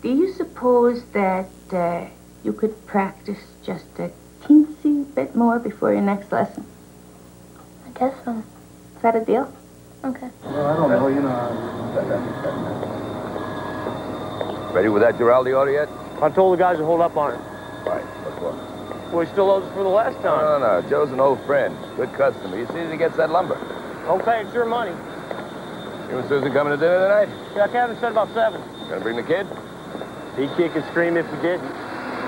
Do you suppose that you could practice just a teensy bit more before your next lesson? I guess so. Is that a deal? Okay. Well, I don't know, you know. Ready with that Giraldi order yet? I told the guys to hold up on it. Right. What for? Well, he still owes us for the last time. No. Joe's an old friend. Good customer. You see that he gets that lumber. Okay, it's your money. You and Susan coming to dinner tonight? Yeah, Kevin said about 7. Gonna bring the kid? He'd kick and scream if we didn't.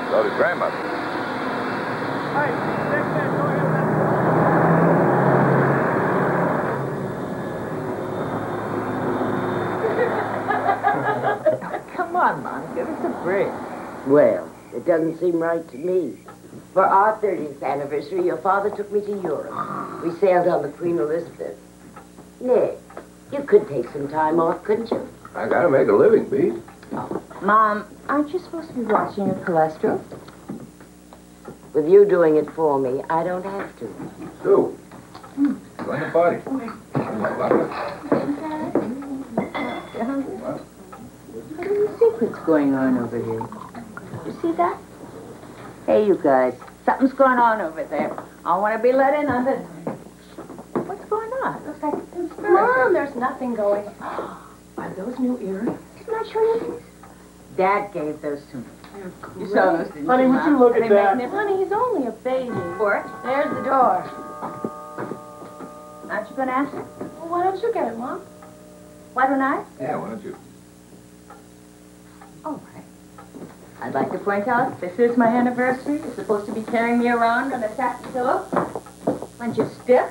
So did grandmother. Hey, next man, go ahead. Come on, Mom. Give us a break. Well, it doesn't seem right to me. For our 30th anniversary, your father took me to Europe. We sailed on the Queen Elizabeth. Nick, you could take some time off, couldn't you? I gotta make a living, Pete. Oh, Mom, aren't you supposed to be watching your cholesterol? With you doing it for me, I don't have to. Sue. Join the party. You hungry? What do you think what's going on over here? You see that? Hey, you guys. Something's going on over there. I want to be let in on it. What's going on? Looks like a conspiracy. Mom, there's nothing going. Are those new earrings? Didn't I show you these? Dad gave those to me. You saw those, didn't Honey, you, would you look at that? Honey, he's only a baby. Bert, There's the door. aren't you going to ask her? Well, why don't you get it, Mom? Why don't I? Yeah, why don't you? All right. I'd like to point out, this is my anniversary. You're supposed to be carrying me around on a satin pillow. Aren't you stiff?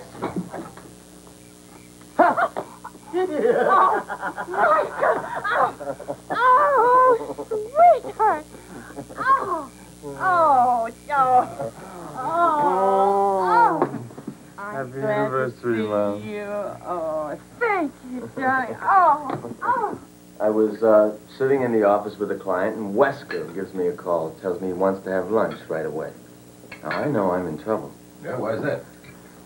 Sweetheart! Oh, Joe! Happy anniversary, Mom. Oh, thank you, darling. Oh. I was sitting in the office with a client, and Wesker gives me a call, tells me he wants to have lunch right away. Now, I know I'm in trouble. Yeah, why is that?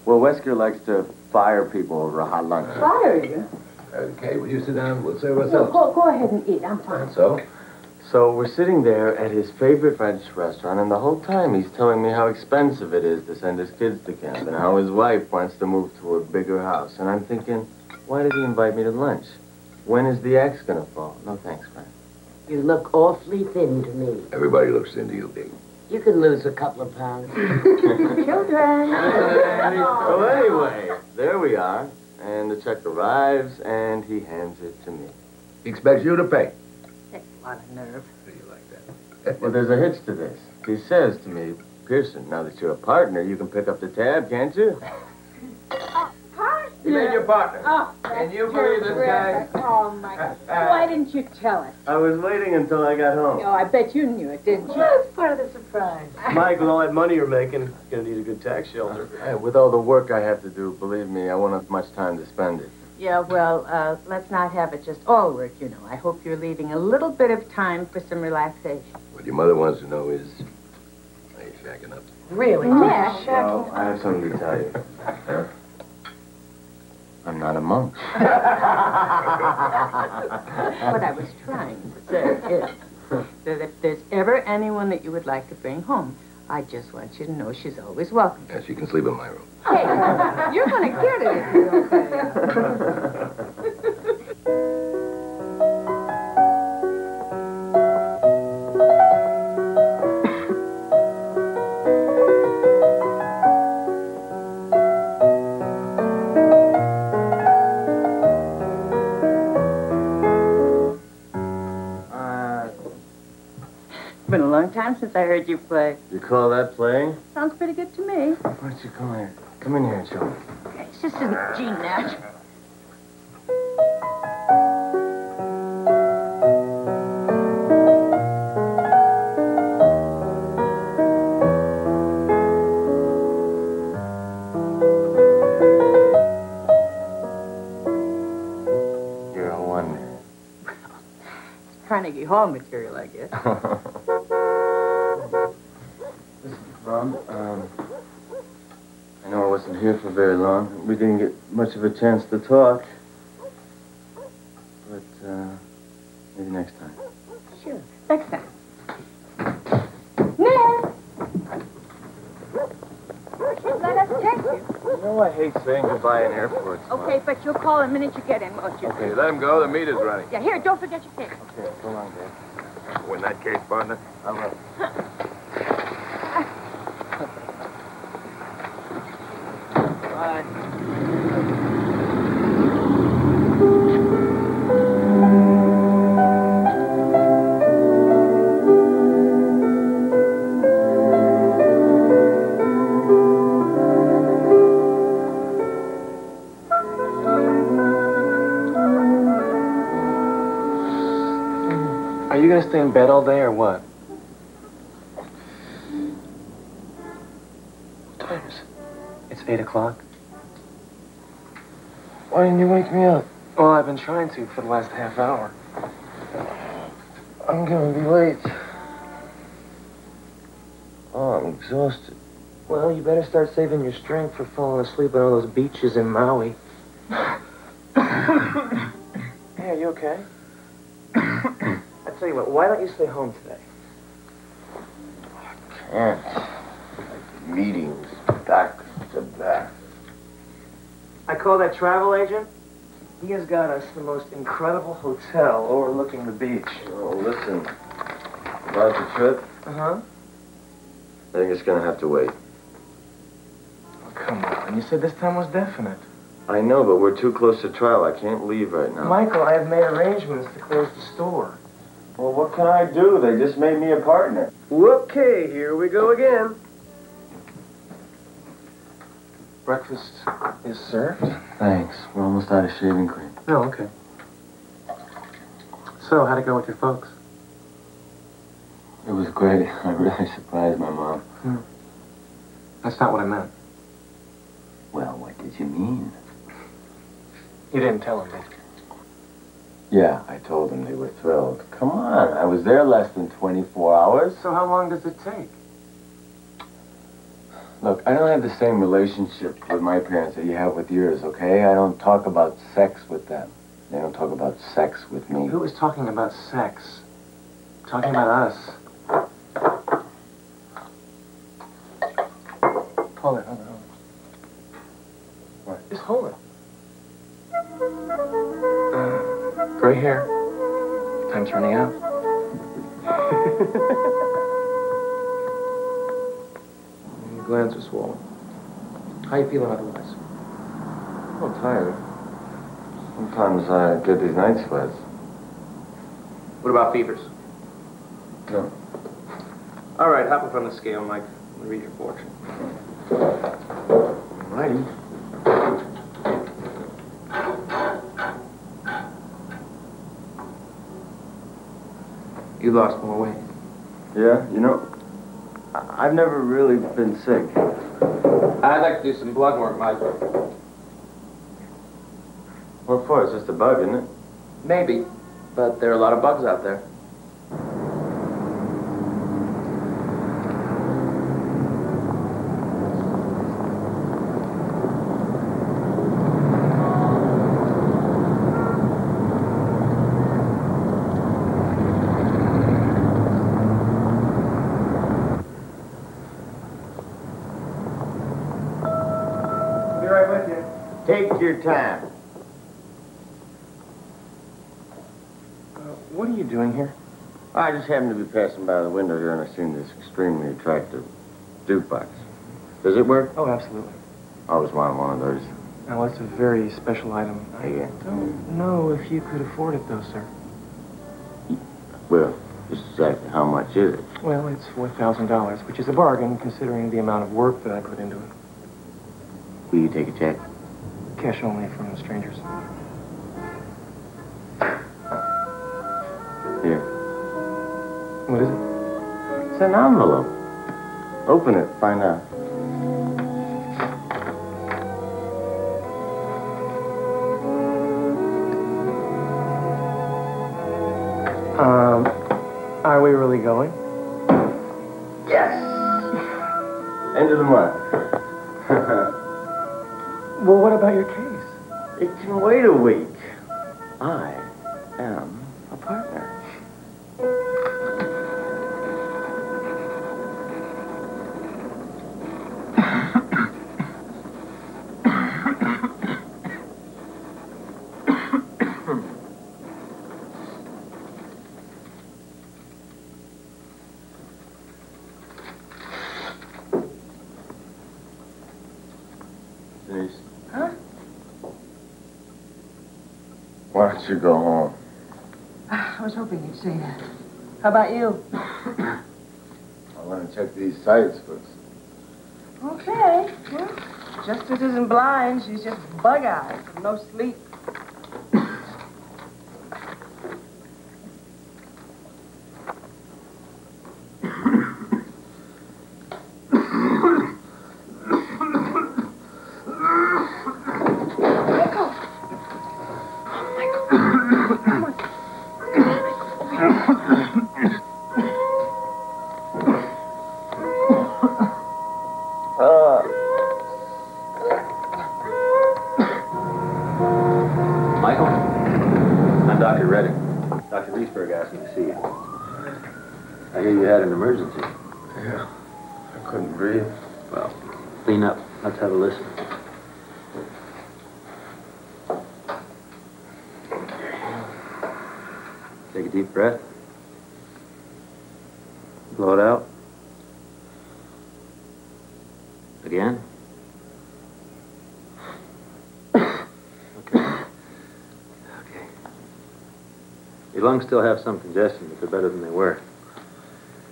Well, Wesker likes to fire people over a hot lunch. Fire you? Okay, will you sit down? We'll serve No, ourselves. go ahead and eat. I'm fine. So? So we're sitting there at his favorite French restaurant, and the whole time he's telling me how expensive it is to send his kids to camp, and how his wife wants to move to a bigger house. And I'm thinking, why did he invite me to lunch? When is the axe gonna fall? No thanks, Frank. You look awfully thin to me. Everybody looks into you, Big. You can lose a couple of pounds. Children. So anyway, there we are. And the check arrives, and he hands it to me. He expects you to pay. That's a lot of nerve. How do you like that? Well, there's a hitch to this. He says to me, Pearson, now that you're a partner, you can pick up the tab, can't you? He made you a partner. Oh, Can you believe this guy? Oh, my God. Why didn't you tell us? I was waiting until I got home. Oh, I bet you knew it, didn't you? That's part of the surprise. Mike, with all that money you're making, you're gonna need a good tax shelter. Hey, with all the work I have to do, believe me, I won't have much time to spend it. Yeah, well, let's not have it just all work, you know. I hope you're leaving a little bit of time for some relaxation. What your mother wants to know is, are you shacking up? Really? Yeah. Well, I have something to tell you. I'm not a monk. What I was trying to say is that if there's ever anyone that you would like to bring home, I just want you to know she's always welcome. Yeah, she can sleep in my room. Hey, you're going to get it if you don't pay. Been a long time since I heard you play. You call that playing? Sounds pretty good to me. Why don't you come here? Come in here and show me. It's just isn't G natural. You're a wonder. Carnegie Hall material, I guess. Listen, Bob, I know I wasn't here for very long. We didn't get much of a chance to talk. But, maybe next time. Sure. Next time. Nick! Let us take you. You know I hate saying goodbye in airports. Mom. Okay, but you'll call the minute you get in, won't you? Okay, let him go. The meat is ready. Yeah, here, don't forget your cake. Okay, so long, Dad. Oh, in that case, partner. I will. Bye. Are you gonna stay in bed all day or what? What time is it? It's 8 o'clock. Why didn't you wake me up? Well, I've been trying to for the last half hour. I'm gonna be late. Oh, I'm exhausted. Well, you better start saving your strength for falling asleep on all those beaches in Maui. Hey, are you okay? I tell you what, why don't you stay home today? Can't. Meetings back to back. I called that travel agent. He has got us the most incredible hotel overlooking the beach. Oh, listen. About the trip, Uh-huh. I think it's gonna have to wait. Oh, come on. You said this time was definite. I know, but we're too close to trial. I can't leave right now. Michael, I have made arrangements to close the store. Well, what can I do? They just made me a partner. Okay, here we go again. Breakfast is served? Thanks. We're almost out of shaving cream. Oh, okay. So, how'd it go with your folks? It was great. I really surprised my mom. That's not what I meant. Well, what did you mean? You didn't tell them, did you? Yeah, I told them they were thrilled. Come on, I was there less than 24 hours. So how long does it take? Look, I don't have the same relationship with my parents that you have with yours, okay? I don't talk about sex with them. They don't talk about sex with me. Who is talking about sex? Talking about us. Hold it, hold it, hold it. What? Just hold it. Gray hair. Time's running out. Your glands are swollen. How you feeling otherwise? I'm tired. Sometimes I get these night sweats. What about fevers? No. All right, hop up on the scale, Mike. Let me read your fortune. Righty. You lost more weight. Yeah, you know, I've never really been sick. I'd like to do some blood work, Mike. What for? It's just a bug, isn't it? Maybe, but there are a lot of bugs out there. Be right with you. Take your time. What are you doing here? I just happened to be passing by the window here and I seen this extremely attractive jukebox. Does it work? Oh, absolutely. I always wanted one of those. Now, it's a very special item. Yeah. I don't know if you could afford it, though, sir. Well, just exactly how much is it? Well, it's $4,000, which is a bargain considering the amount of work that I put into it. Will you take a check? Cash only from strangers. Here. What is it? It's an envelope. Open it, find out. Are we really going? Yes! End of the month. Well, what about your case? It can wait a week. I am a partner. Why don't you go home? I was hoping you'd say that. How about you? I want to check these sights first. Okay. Well, Justice isn't blind. She's just bug-eyed from no sleep. Michael? I'm Dr. Redding. Dr. Reesberg asked me to see you. I hear you had an emergency. Yeah. I couldn't breathe. Well, clean up. Let's have a listen. Take a deep breath. Blow it out. Again. Okay. Your lungs still have some congestion, but they're better than they were.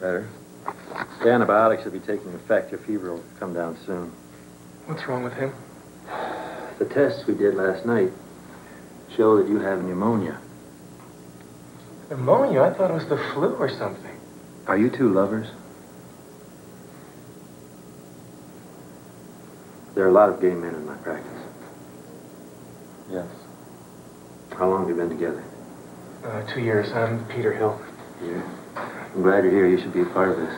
Better. The antibiotics should be taking effect. Your fever will come down soon. What's wrong with him? The tests we did last night show that you have pneumonia. Pneumonia? I thought it was the flu or something. Are you two lovers? There are a lot of gay men in my practice. Yes. How long have you been together? 2 years. I'm Peter Hill. Yeah. I'm glad you're here. You should be a part of this.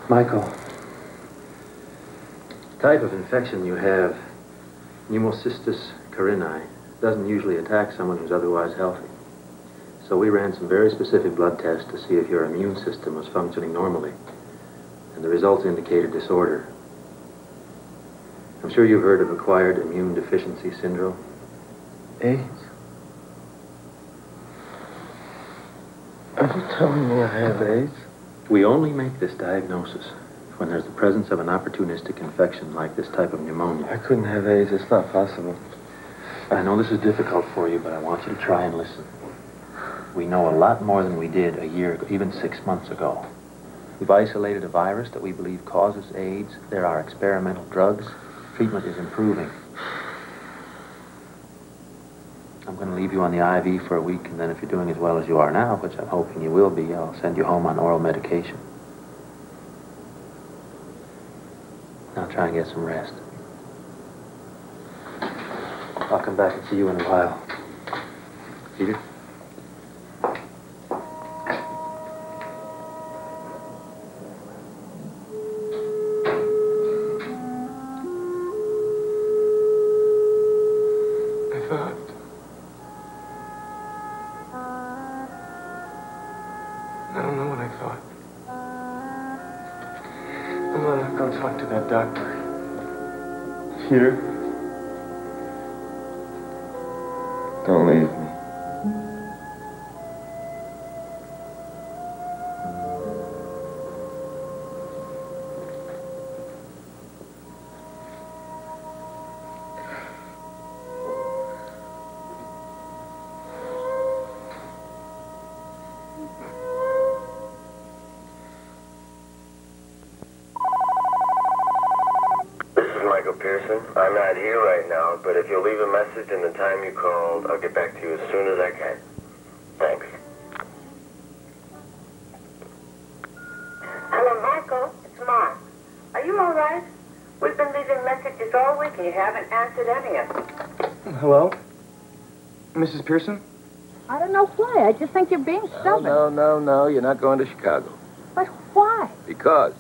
Michael, the type of infection you have, pneumocystis carinii, doesn't usually attack someone who's otherwise healthy. So we ran some very specific blood tests to see if your immune system was functioning normally. And the results indicated disorder. I'm sure you've heard of acquired immune deficiency syndrome. AIDS? Are you telling me I have AIDS? We only make this diagnosis when there's the presence of an opportunistic infection like this type of pneumonia. I couldn't have AIDS. It's not possible. I know this is difficult for you, but I want you to try and listen. We know a lot more than we did a year ago, even 6 months ago. We've isolated a virus that we believe causes AIDS. There are experimental drugs. Treatment is improving. I'm going to leave you on the IV for a week, and then if you're doing as well as you are now, which I'm hoping you will be, I'll send you home on oral medication. Now try and get some rest. I'll come back and see you in a while. Peter? I don't know what I thought. I'm gonna go talk to that doctor. Peter? Don't leave me. Pearson. I'm not here right now, but if you'll leave a message in the time you called, I'll get back to you as soon as I can. Thanks. Hello, Michael. It's Mark. Are you all right? We've been leaving messages all week and you haven't answered any of them. Hello? Mrs. Pearson? I don't know why. I just think you're being stubborn. No. You're not going to Chicago. But why? Because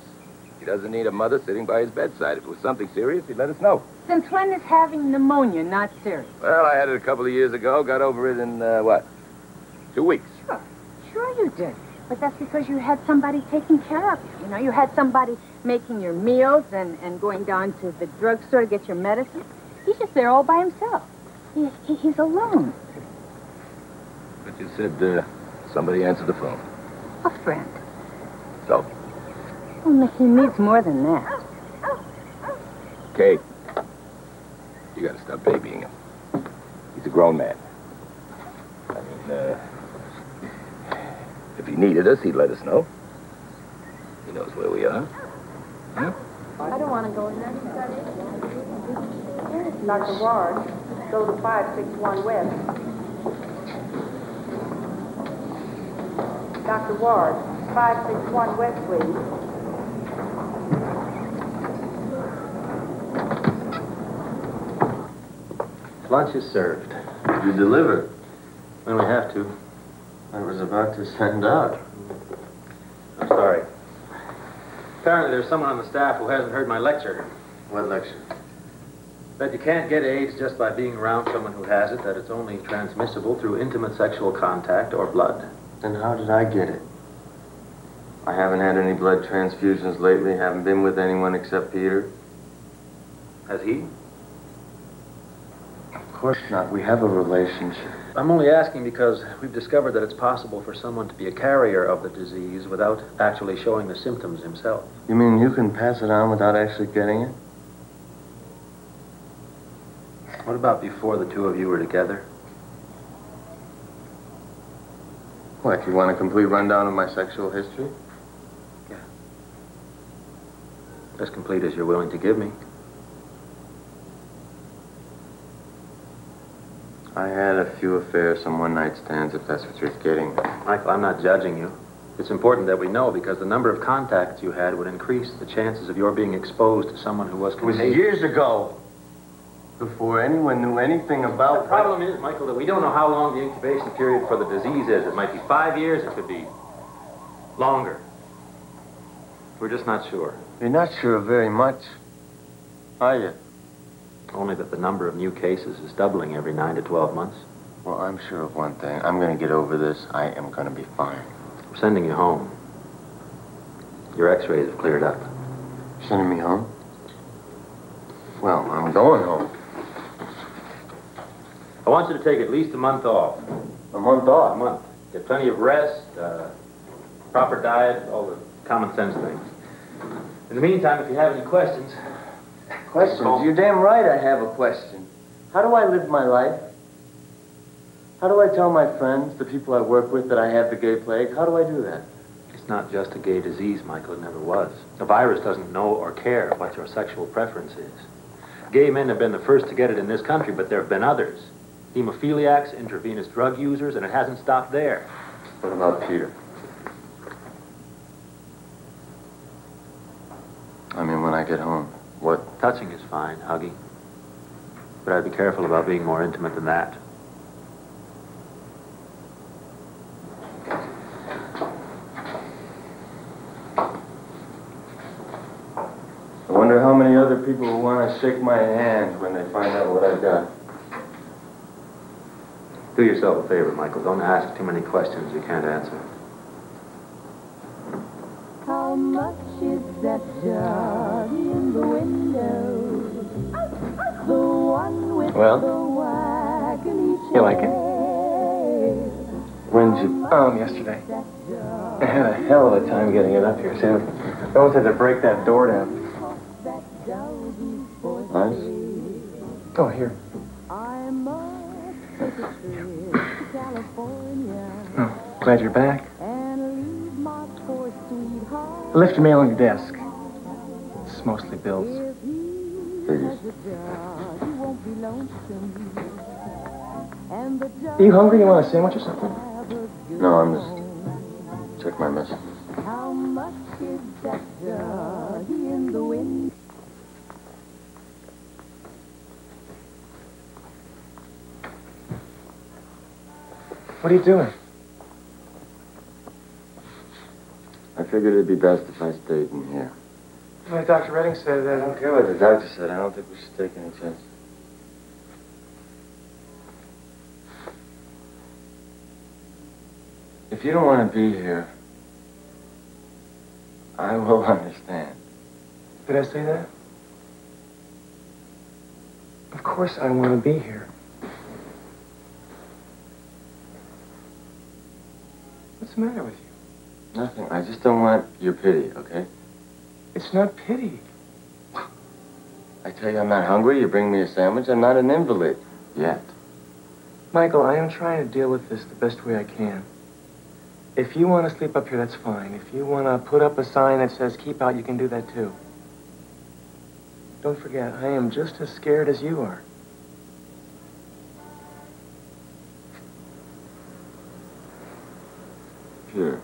he doesn't need a mother sitting by his bedside. If it was something serious, he'd let us know. Since when is having pneumonia not serious? Well, I had it a couple of years ago. Got over it in, 2 weeks. Sure you did. But that's because you had somebody taking care of you. You know, you had somebody making your meals and going down to the drugstore to get your medicine. He's just there all by himself. He's alone. But you said, somebody answered the phone. A friend. So? Well, he needs more than that. Kate, you gotta stop babying him. He's a grown man. I mean, if he needed us, he'd let us know. He knows where we are. Huh? I don't want to go in there. Dr. Ward, go to 561 West. Dr. Ward, 561 West, please. Lunch is served. You deliver. When we have to. I was about to send out. I'm sorry. Apparently there's someone on the staff who hasn't heard my lecture. What lecture? That you can't get AIDS just by being around someone who has it, that it's only transmissible through intimate sexual contact or blood. Then how did I get it? I haven't had any blood transfusions lately, haven't been with anyone except Peter. Has he? Of course not. We have a relationship. I'm only asking because we've discovered that it's possible for someone to be a carrier of the disease without actually showing the symptoms himself. You mean you can pass it on without actually getting it? What about before the two of you were together? What, you want a complete rundown of my sexual history? Yeah. As complete as you're willing to give me. I had a few affairs, some one-night stands, if that's what you're getting. Michael, I'm not judging you. It's important that we know because the number of contacts you had would increase the chances of your being exposed to someone who was It was contagious. years ago, before anyone knew anything about... The problem is, Michael, that we don't know how long the incubation period for the disease is. It might be 5 years, it could be longer. We're just not sure. You're not sure very much, are you? Only that the number of new cases is doubling every 9 to 12 months. Well, I'm sure of one thing. I'm going to get over this. I am going to be fine. I'm sending you home. Your x-rays have cleared up. Sending me home? Well, I'm going home. I want you to take at least a month off. A month off? A month. Get plenty of rest, proper diet, all the common sense things. In the meantime, if you have any questions... Questions? You're damn right I have a question. How do I live my life? How do I tell my friends, the people I work with, that I have the gay plague? How do I do that? It's not just a gay disease, Michael. It never was. The virus doesn't know or care what your sexual preference is. Gay men have been the first to get it in this country, but there have been others. Hemophiliacs, intravenous drug users, and it hasn't stopped there. What about Peter? I mean, when I get home, what? Touching is fine, hugging. But I'd be careful about being more intimate than that. I wonder how many other people will want to shake my hand when they find out what I've got. Do yourself a favor, Michael. Don't ask too many questions you can't answer. How much is that dog in the window? The one with the waggly tail. You like it? When'd you... Yesterday. I had a hell of a time getting it up here, too. I almost had to break that door down. Nice? Oh, here. Oh, glad you're back. I left your mail on your desk. It's mostly bills. Figures. Are you hungry? You want a sandwich or something? No, I'm just... check my message. How much is that dog in the wind? What are you doing? I figured it'd be best if I stayed in here. Well, Dr. Redding said I that... don't care what the doctor said. I don't think we should take any chances. If you don't want to be here, I will understand. Did I say that? Of course I want to be here. What's the matter with you? Nothing. I just don't want your pity, okay? It's not pity. I tell you I'm not hungry, you bring me a sandwich, I'm not an invalid. Yet. Michael, I am trying to deal with this the best way I can. If you want to sleep up here, that's fine. If you want to put up a sign that says keep out, you can do that too. Don't forget, I am just as scared as you are. Peter,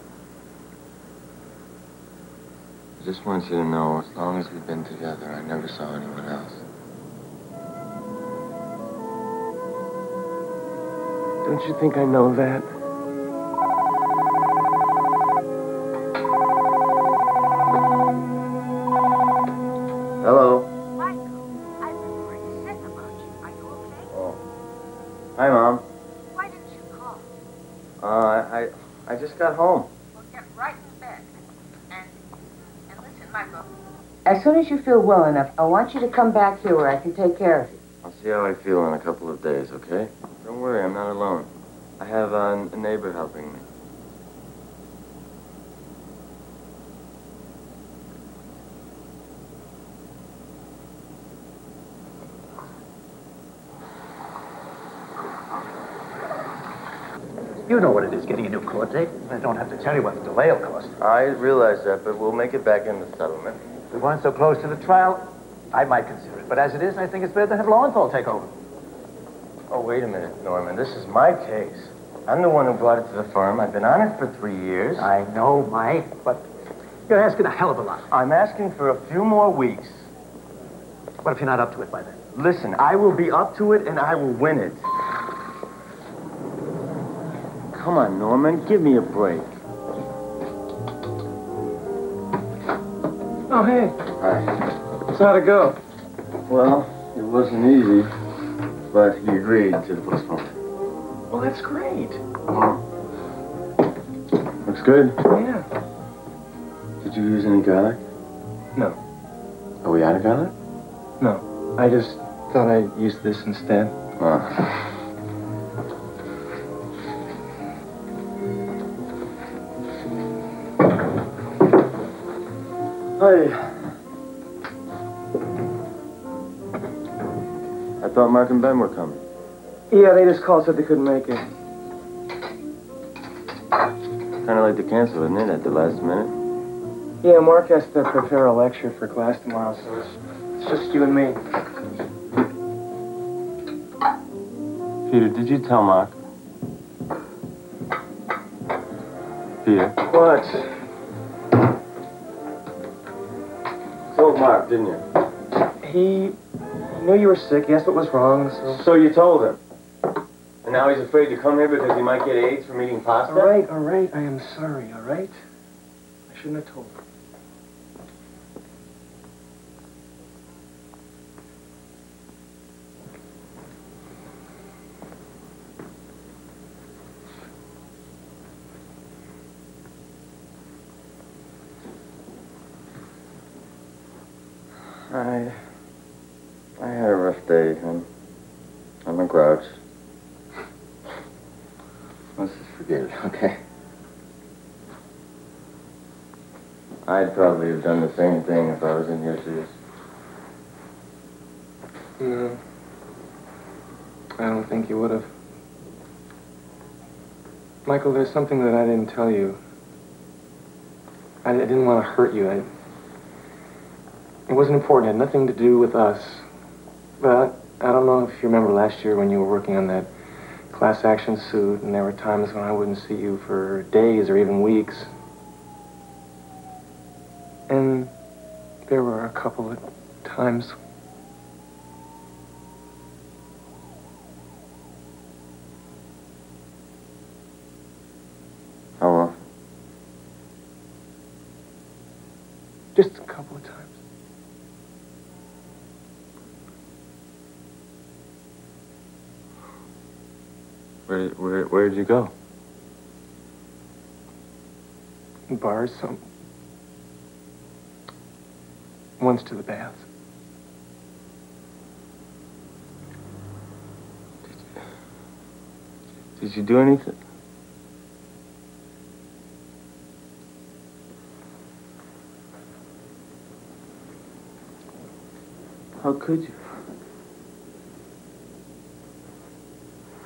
I just want you to know, as long as we've been together, I never saw anyone else. Don't you think I know that? Hello. Michael, I've been pretty sick about you. Are you okay? Oh. Hi, Mom. Why didn't you call? I just got home. Well, get right in bed. And listen, Michael. As soon as you feel well enough, I want you to come back here where I can take care of you. I'll see how I feel in a couple of days, okay? Don't worry, I'm not alone. I have a neighbor helping me. You know what it is getting a new court date. I don't have to tell you what the delay will cost. I realize that, but we'll make it back in the settlement. If we weren't so close to the trial, I might consider it. But as it is, I think it's better to have Lowenthal take over. Oh, wait a minute, Norman. This is my case. I'm the one who brought it to the firm. I've been on it for 3 years. I know, Mike, but you're asking a hell of a lot. I'm asking for a few more weeks. What if you're not up to it by then? Listen, I will be up to it and I will win it. Come on, Norman. Give me a break. Oh, hey. Hi. So how'd it go? Well, it wasn't easy, but he agreed to the postponement. Well, that's great. Looks good. Yeah. Did you use any garlic? No. Are we out of garlic? No. I just thought I'd use this instead. Hey. I thought Mark and Ben were coming. Yeah, they just called, said they couldn't make it. Kind of like to cancel, isn't it, at the last minute? Yeah, Mark has to prepare a lecture for class tomorrow, so it's just you and me. Peter, did you tell Mark? Peter? What? Told Mark, didn't you? He knew you were sick. He asked what was wrong, so... So you told him? And now he's afraid to come here because he might get AIDS from eating pasta? All right. I am sorry, all right? I shouldn't have told him. I had a rough day. I'm a grouch. Let's just forget it, okay? I'd probably have done the same thing if I was in your shoes. No. I don't think you would have. Michael, there's something that I didn't tell you. I didn't want to hurt you. It wasn't important. It had nothing to do with us. But I don't know if you remember last year when you were working on that class action suit, and there were times when I wouldn't see you for days or even weeks. And there were a couple of times. How often? Just a couple of times. Where did you go? Bars, once to the bath. Did you do anything? How could you?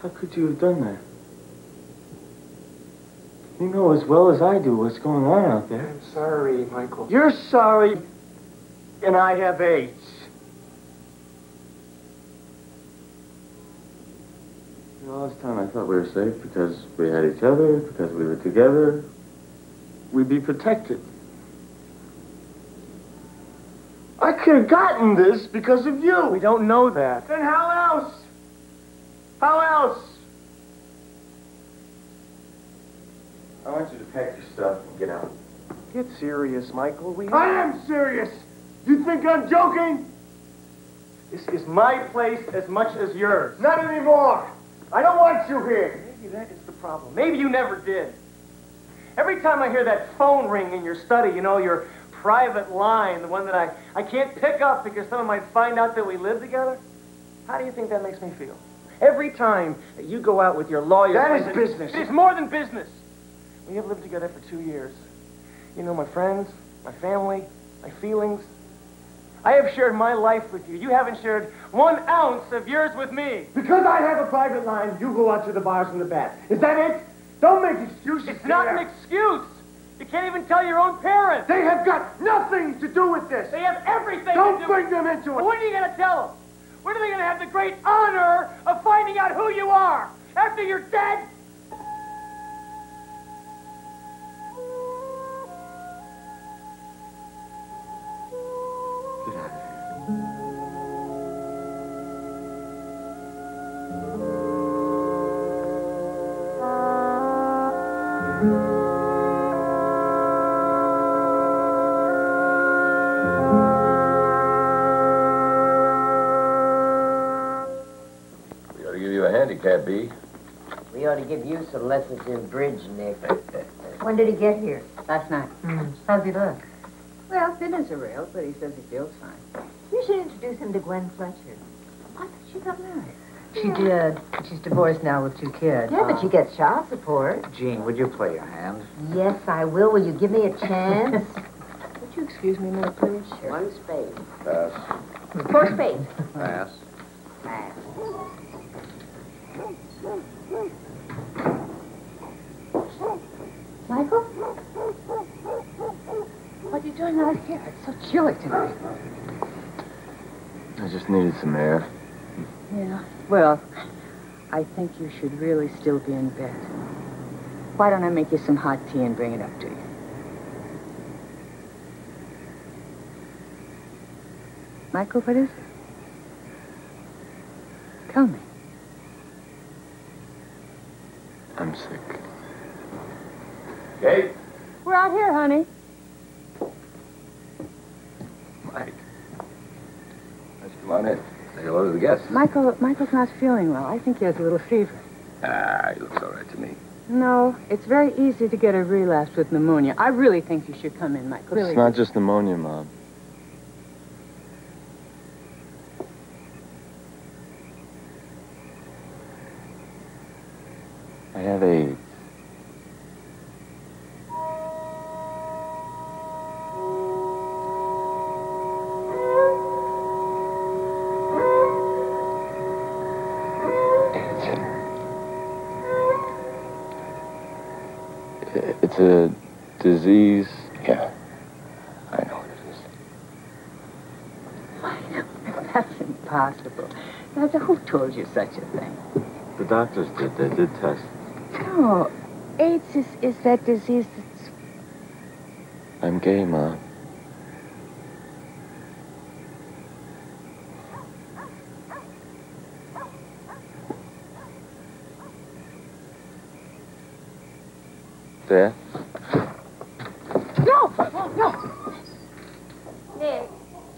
How could you have done that? You know as well as I do what's going on out there. I'm sorry, Michael. You're sorry, and I have AIDS. You know, all this time I thought we were safe because we had each other, because we were together. We'd be protected. I could have gotten this because of you. We don't know that. Then how else? How else? I want you to pack your stuff and get out. Get serious, Michael. I am serious. You think I'm joking? This is my place as much as yours. Not anymore. I don't want you here. Maybe that is the problem. Maybe you never did. Every time I hear that phone ring in your study, you know, your private line, the one that I can't pick up because someone might find out that we live together, how do you think that makes me feel? Every time that you go out with your lawyer... That is business. It is more than business. We have lived together for 2 years. You know my friends, my family, my feelings. I have shared my life with you. You haven't shared 1 ounce of yours with me. Because I have a private line, you go out to the bars and the bats. Is that it? Don't make excuses. It's not an excuse. You can't even tell your own parents. They have got nothing to do with this. They have everything to do. Don't bring them into it. When are you going to tell them? When are they going to have the great honor of finding out who you are? After you're dead? Get out of here. We ought to give you a handicap, B. We ought to give you some lessons in bridge, Nick. When did he get here? Last night. How's he look? Well, thin as a rail, but he says he feels fine. You should introduce him to Gwen Fletcher. I thought she got married. She did. She's divorced now with 2 kids. Yeah, but she gets child support. Gene, would you play your hand? Yes, I will. Will you give me a chance? Would you excuse me a minute, please? Sure. 1 spade. Pass. 4 spades. Pass. Pass. Michael? What are you doing out here? It's so chilly tonight. I just needed some air. Yeah. Well, I think you should really still be in bed. Why don't I make you some hot tea and bring it up to you? Michael, what is it? Tell me. I'm sick. Kate? We're out here, honey. Mike. Let's come on in. Say hello to the guests. Michael's not feeling well. I think he has a little fever. Ah, he looks all right to me. No, it's very easy to get a relapse with pneumonia. I really think you should come in, Michael. Really. It's not just pneumonia, Mom. I have AIDS. It's a disease. Yeah, I know what it is. That's impossible. Now, who told you such a thing? The doctors did. They did tests. No, AIDS is that disease that's... I'm gay, Mom. Dad? No! No! Nick,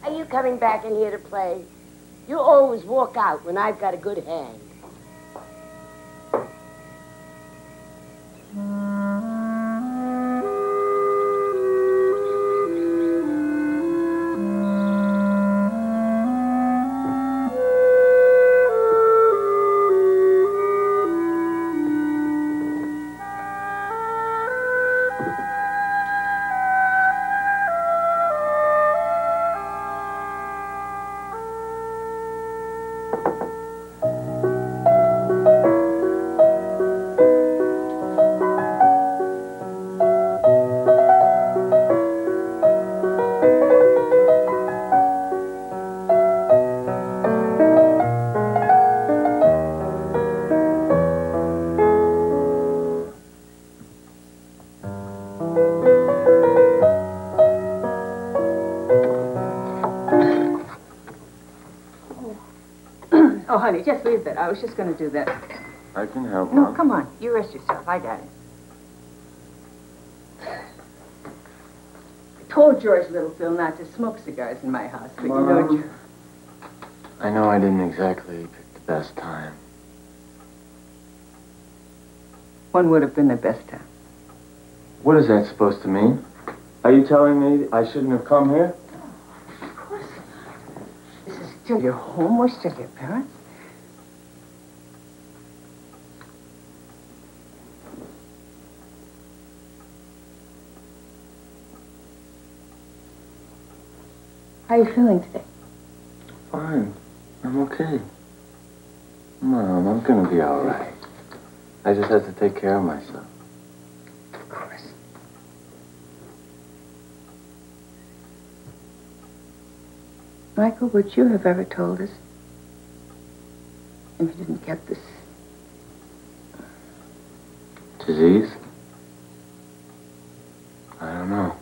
are you coming back in here to play? You always walk out when I've got a good hand. honey, just leave that. I was just going to do that. I can help, No, Mom. come on. You rest yourself. I got it. I told George Little Phil not to smoke cigars in my house, but Mom. you know, George... I know I didn't exactly pick the best time. One would have been the best time. What is that supposed to mean? Are you telling me I shouldn't have come here? Of course not. This is still your home. We're still your parents. How are you feeling today? Fine. I'm okay. Mom, I'm gonna be all right. I just have to take care of myself. Of course. Michael, would you have ever told us if you didn't get this Disease? I don't know.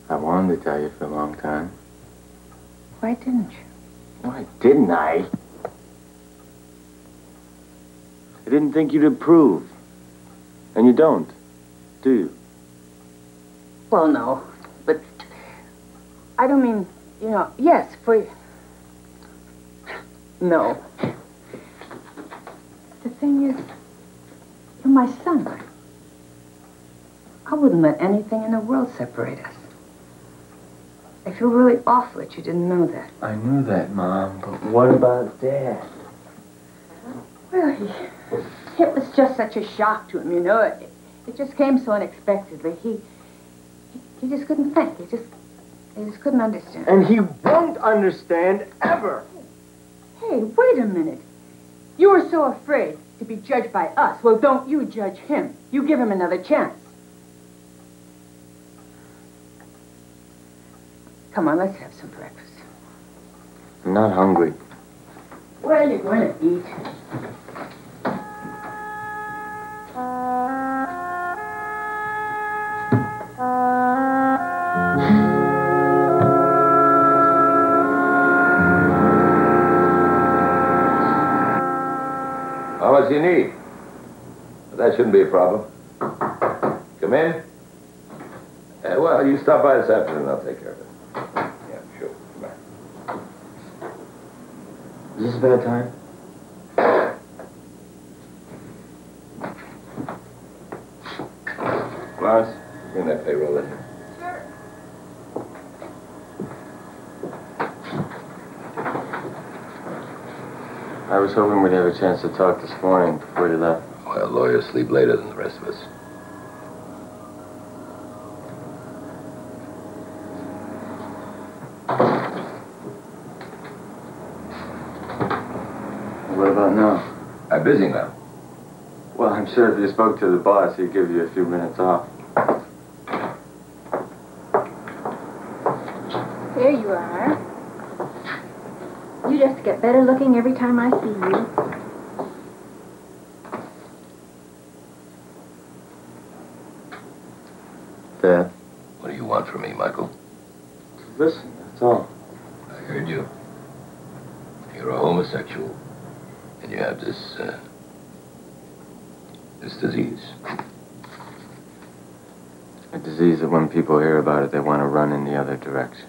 I wanted to tell you for a long time. Why didn't you? Why didn't I? I didn't think you'd approve. And you don't, do you? Well, no. But I don't mean, you know, yes, for... No. The thing is, you're my son. I wouldn't let anything in the world separate us. I feel really awful that you didn't know that. I knew that, Mom, but what about Dad? Well, it was just such a shock to him, you know. It just came so unexpectedly. He just couldn't think. He just couldn't understand. And he won't understand ever. Hey, wait a minute. You were so afraid to be judged by us. Well, don't you judge him. You give him another chance. Come on, let's have some breakfast. I'm not hungry. Well, you're going to eat. How much do you need? That shouldn't be a problem. Come in. Well, you stop by this afternoon, I'll take care of it. Yeah, sure. Come back. Is this a bad time? Lars, bring that payroll in here. I was hoping we'd have a chance to talk this morning before you left. Well, lawyers sleep later than the rest of us. What about now? I'm busy now. Well, I'm sure if you spoke to the boss, he'd give you a few minutes off. There you are. You just get better looking every time I see you. Dad? What do you want from me, Michael? Listen, that's all. I heard you. You're a homosexual. And you have this disease. A disease that when people hear about it, they want to run in the other direction.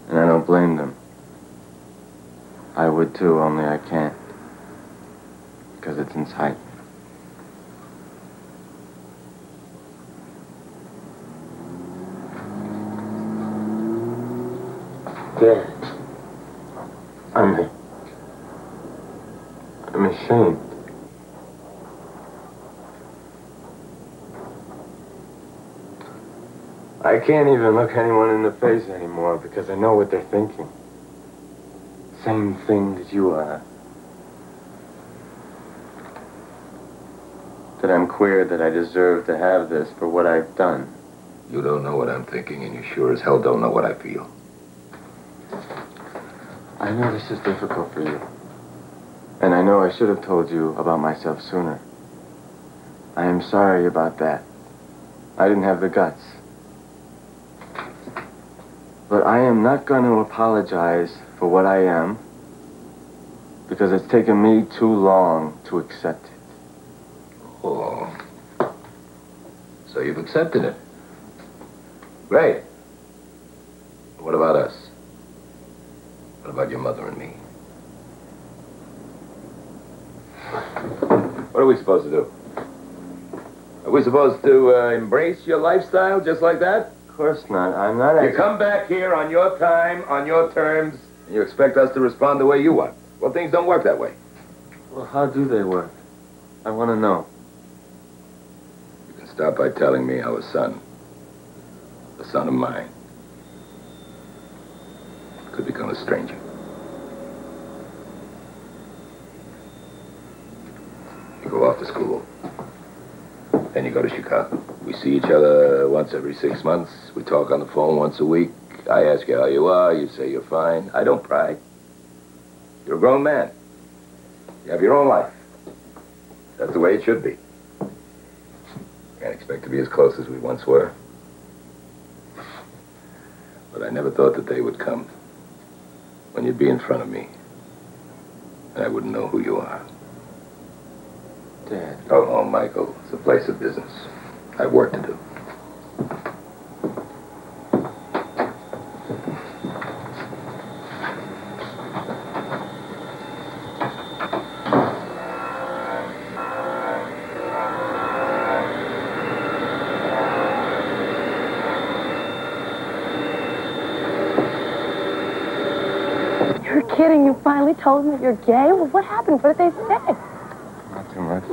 And I don't blame them. I would too, only I can't. Because it's inside me. Dad. I'm ashamed. I can't even look anyone in the face anymore because I know what they're thinking. Same thing that you are. That I'm queer, that I deserve to have this for what I've done. You don't know what I'm thinking, and you sure as hell don't know what I feel. I know this is difficult for you. And I know I should have told you about myself sooner. I am sorry about that. I didn't have the guts. But I am not going to apologize for what I am, because it's taken me too long to accept it. Oh. So you've accepted it. Great. What about us? What about your mother and me? What are we supposed to do? Are we supposed to embrace your lifestyle just like that? Of course not. I'm not... You come back here on your time, on your terms, and you expect us to respond the way you want. Well, things don't work that way. Well, how do they work? I want to know. You can start by telling me how a son of mine, could become a stranger. You go off to school. Then you go to Chicago. We see each other once every 6 months. We talk on the phone once a week. I ask you how you are. You say you're fine. I don't pry. You're a grown man. You have your own life. That's the way it should be. Can't expect to be as close as we once were. But I never thought that day would come when you'd be in front of me and I wouldn't know who you are. Dad. Oh, Michael, it's a place of business. I have work to do. You're kidding. You finally told them that you're gay? Well, what happened? What did they say? Not too much.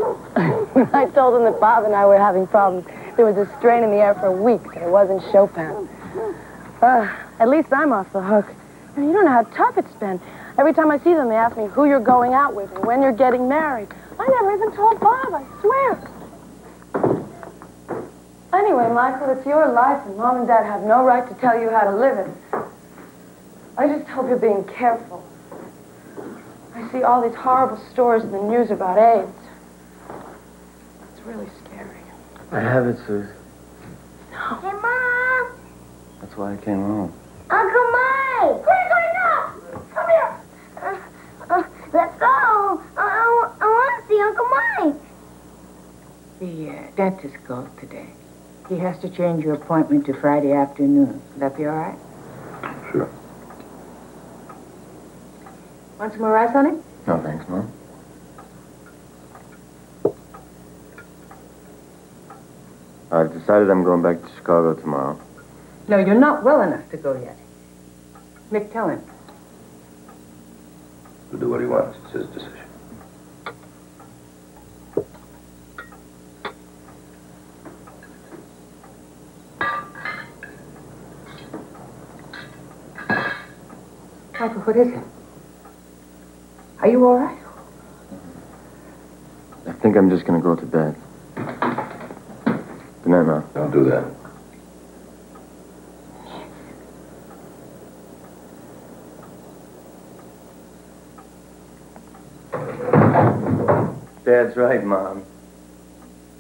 When I told them that Bob and I were having problems, there was a strain in the air for weeks, and it wasn't Chopin. At least I'm off the hook. I mean, you don't know how tough it's been. Every time I see them, they ask me who you're going out with and when you're getting married. I never even told Bob, I swear. Anyway, Michael, it's your life, and Mom and Dad have no right to tell you how to live it. I just hope you're being careful. I see all these horrible stories in the news about AIDS. It's really scary. I have it, Suze. No. Hey, Mom! That's why I came home. Uncle Mike! Where are you going now? Come here! Let's go! I want to see Uncle Mike! The dentist called today. He has to change your appointment to Friday afternoon. Will that be all right? Sure. Want some more rice on it? No, thanks, Mom. I've decided I'm going back to Chicago tomorrow. No, you're not well enough to go yet. Mick, tell him. He'll do what he wants. It's his decision. Michael, what is it? Are you all right? I think I'm just going to go to bed. Good night, Mom. Don't do that. Dad's right, Mom.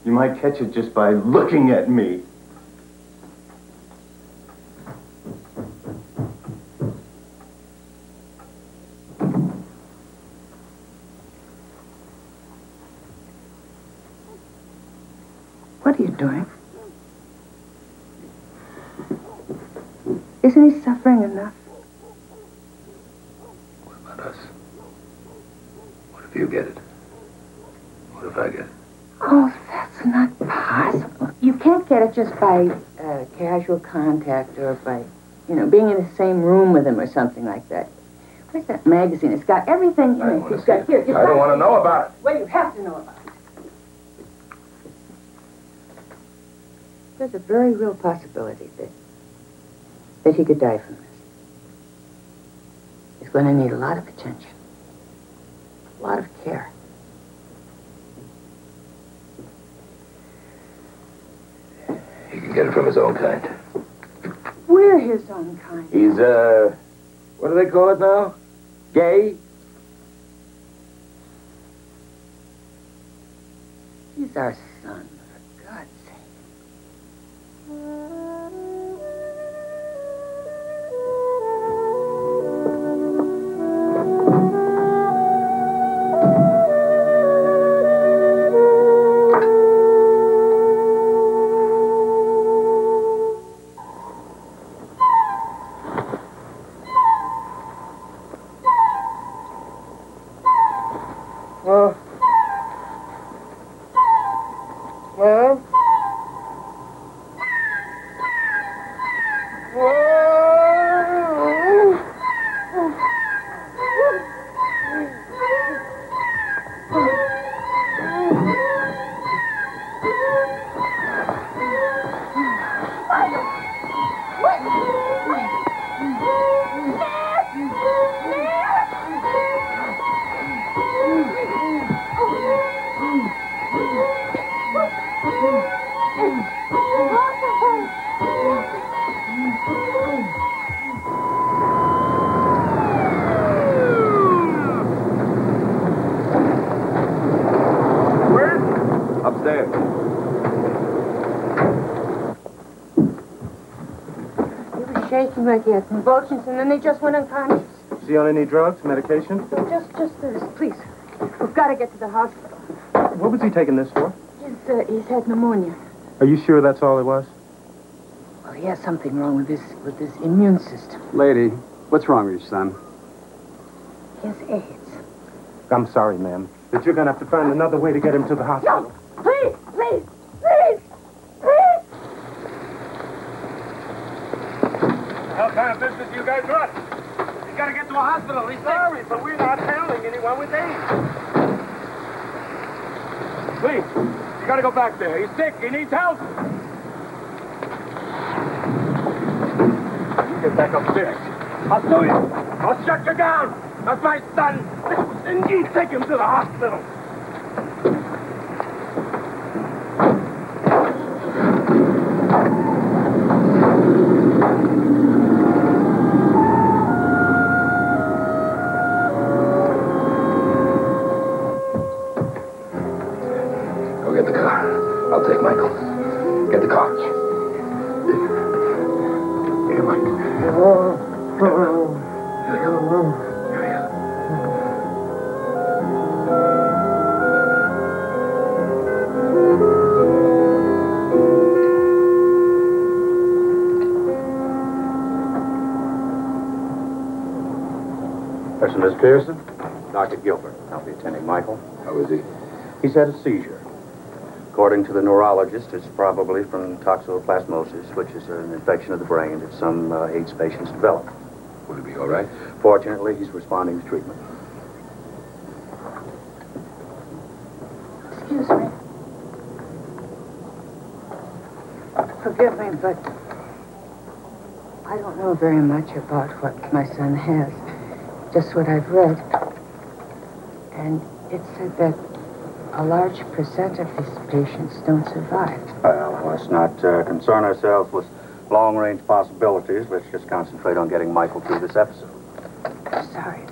You might catch it just by looking at me. What are you doing? Isn't he suffering enough? What about us? What if you get it? What if I get it? Oh, that's not possible. You can't get it just by casual contact or by, being in the same room with him or something like that. Where's that magazine? It's got everything in it. It's got here. I don't want to know about it. Well, you have to know about it. There's a very real possibility that he could die from this. He's going to need a lot of attention, a lot of care. He can get it from his own kind. We're his own kind. He's, what do they call it now? Gay? He's our son, for God's sake. Well? Upstairs. He was shaking like he had convulsions, and then they just went unconscious. Is he on any drugs, medication? Just this, please. We've got to get to the hospital. What was he taking this for? He's had pneumonia. Are you sure that's all it was? Well, he has something wrong with his immune system. Lady, what's wrong with your son? He has AIDS. I'm sorry, ma'am, but you're going to have to find another way to get him to the hospital. No! Please! Please! Please! Please! What kind of business do you guys run? You got to get to a hospital. He's sorry, but we're not handling anyone with AIDS. Please, you got to go back there. He's sick. He needs help. Get back upstairs. I'll sue you. I'll shut you down. That's my son. And you take him to the hospital. Go get the car. I'll take Michael. Get the car. Here, Mike. Person, Miss Pearson. Dr. Gilbert. I'll be attending Michael. How is he? He's had a seizure. According to the neurologist, it's probably from toxoplasmosis, which is an infection of the brain that some AIDS patients develop. Will he be all right? Fortunately, he's responding to treatment. Excuse me. Forgive me, but I don't know very much about what my son has. Just what I've read. And it said that a large percent of these patients don't survive. Well, let's not concern ourselves with long-range possibilities. Let's just concentrate on getting Michael through this episode. I'm sorry.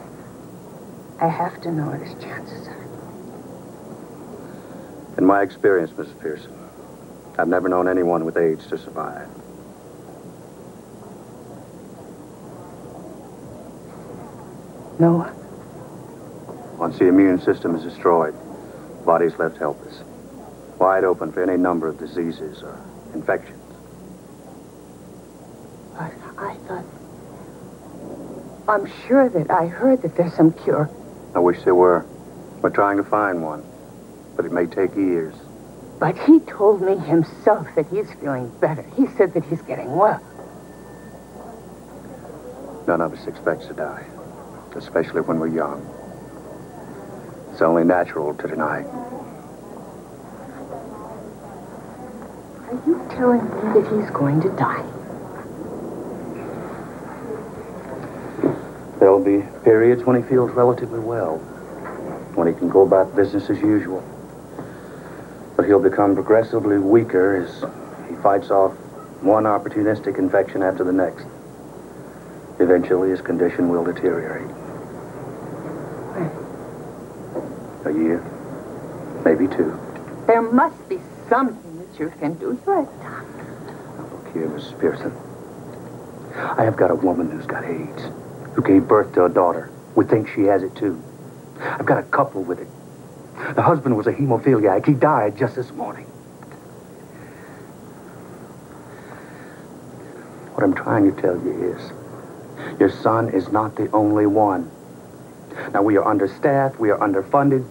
I have to know what his chances are. In my experience, Mrs. Pearson, I've never known anyone with AIDS to survive. No. Once the immune system is destroyed, the body's left helpless, wide open for any number of diseases or infections. But I thought... I'm sure that I heard that there's some cure. I wish there were. We're trying to find one, but it may take years. But he told me himself that he's feeling better. He said that he's getting well. None of us expects to die, especially when we're young. It's only natural to deny. Are you telling me that he's going to die? There'll be periods when he feels relatively well, when he can go about business as usual. But he'll become progressively weaker as he fights off one opportunistic infection after the next. Eventually, his condition will deteriorate. A year, maybe 2. There must be something that you can do. You're a doctor. Look here, Mrs. Pearson. I have got a woman who's got AIDS, who gave birth to a daughter. We think she has it, too. I've got a couple with it. The husband was a hemophiliac. He died just this morning. What I'm trying to tell you is, your son is not the only one. Now, we are understaffed, we are underfunded,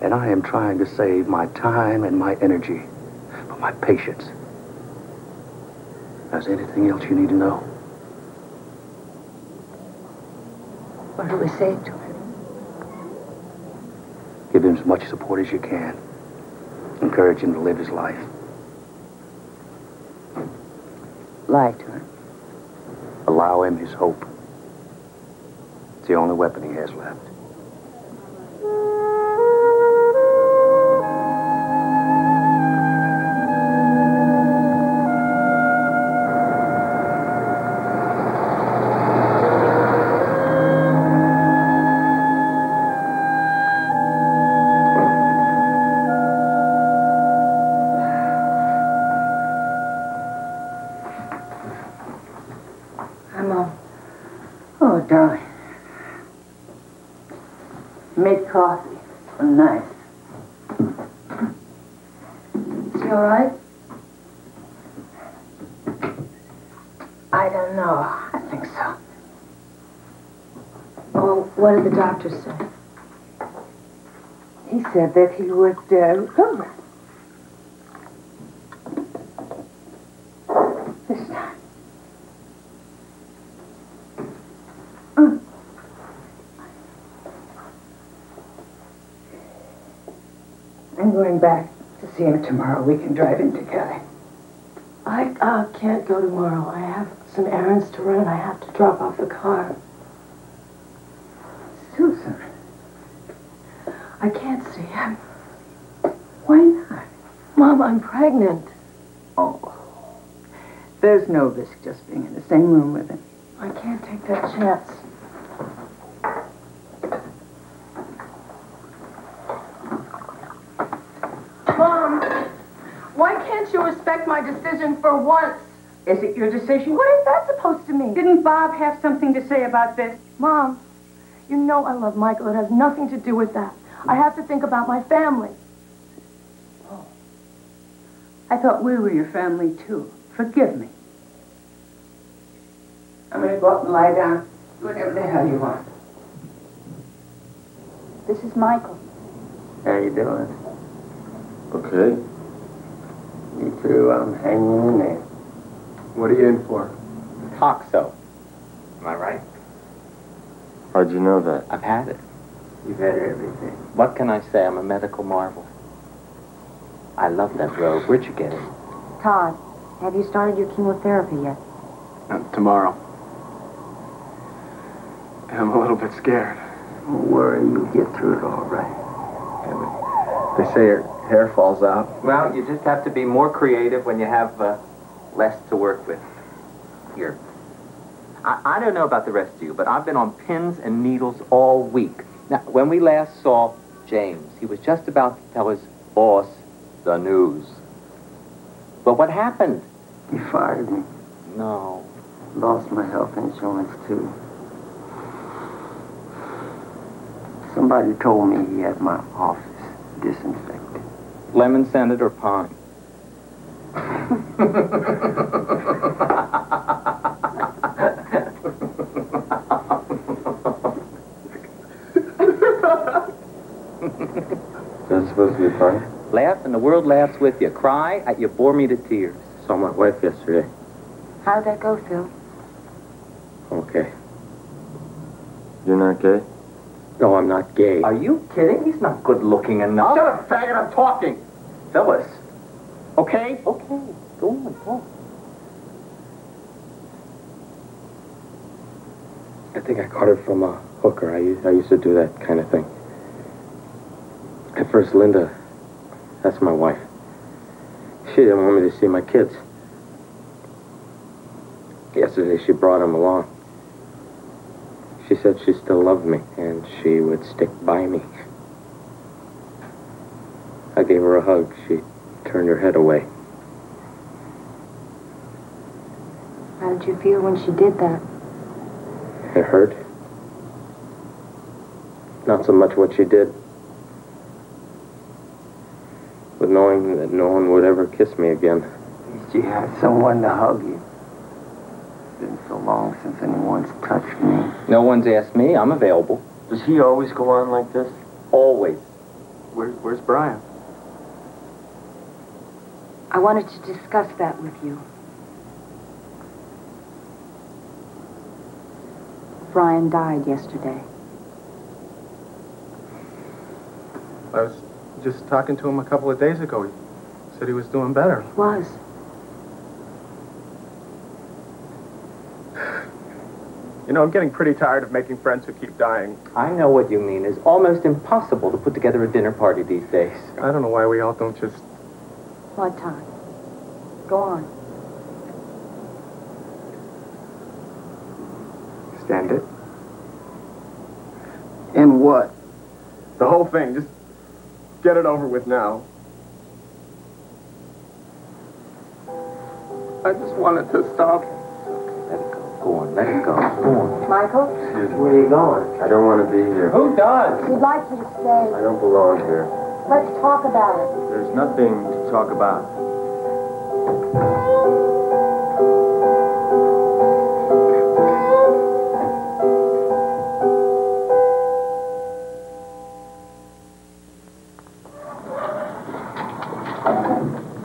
And I am trying to save my time and my energy, but my patience. Is there anything else you need to know? What do we say to him? Give him as much support as you can. Encourage him to live his life. Lie to him. Allow him his hope. It's the only weapon he has left. Oh, darling. Made coffee. Oh, nice. Is he all right? I don't know. I think so. Oh, what did the doctor say? He said that he would recover. This time. I'm going back to see him tomorrow. We can drive in together. I can't go tomorrow. I have some errands to run and I have to drop off the car. Susan. I can't see him. Why not? Mom, I'm pregnant. Oh. There's no risk just being in the same room with him. I can't take that chance. Mom, why can't you respect my decision for once? Is it your decision? What is that supposed to mean? Didn't Bob have something to say about this? Mom, you know I love Michael. It has nothing to do with that. I have to think about my family. Oh. I thought we were your family, too. Forgive me. I'm going to go up and lie down. Whatever the hell you want. This is Michael. How you doing? Okay. Me too. I'm hanging in there. What are you in for? Toxo. Am I right? How'd you know that? I've had it. You've had everything. What can I say? I'm a medical marvel. I love that robe. Where'd you get it? Todd, have you started your chemotherapy yet? Tomorrow. I'm a little bit scared. Don't worry, you'll get through it all right. They say your hair falls out. Well, you just have to be more creative when you have less to work with. Here. I don't know about the rest of you, but I've been on pins and needles all week. Now, when we last saw James, he was just about to tell his boss the news. But what happened? You fired me. No. Lost my health insurance, too. Somebody told me he had my office disinfected. Lemon scented or pine? That's supposed to be funny? Laugh and the world laughs with you. Cry, you bore me to tears. Saw my wife yesterday. How'd that go, Phil? Okay. You're not gay? No, I'm not gay. Are you kidding? He's not good looking enough. Shut up, faggot, I'm talking. Phyllis. Okay? Okay. Go on, talk. I think I caught her from a hooker. I used to do that kind of thing. At first, Linda, that's my wife. She didn't want me to see my kids. Yesterday, she brought them along. She said she still loved me, and she would stick by me. I gave her a hug. She turned her head away. How did you feel when she did that? It hurt. Not so much what she did, but knowing that no one would ever kiss me again. At least you had someone to hug you. It's been so long since anyone's touched me. No one's asked me. I'm available. Does he always go on like this? Always. Where's Brian? I wanted to discuss that with you. Brian died yesterday. I was just talking to him a couple of days ago. He said he was doing better. He was. You know, I'm getting pretty tired of making friends who keep dying. I know what you mean. It's almost impossible to put together a dinner party these days. I don't know why we all don't just... What time? Go on. Stand it. In what? The whole thing. Just get it over with now. I just wanted to stop. Let it go. Go on. Let it go. Go on. Michael? Where are you going? I don't want to be here. Who does? We'd like you to stay. I don't belong here. Let's talk about it. There's nothing to talk about.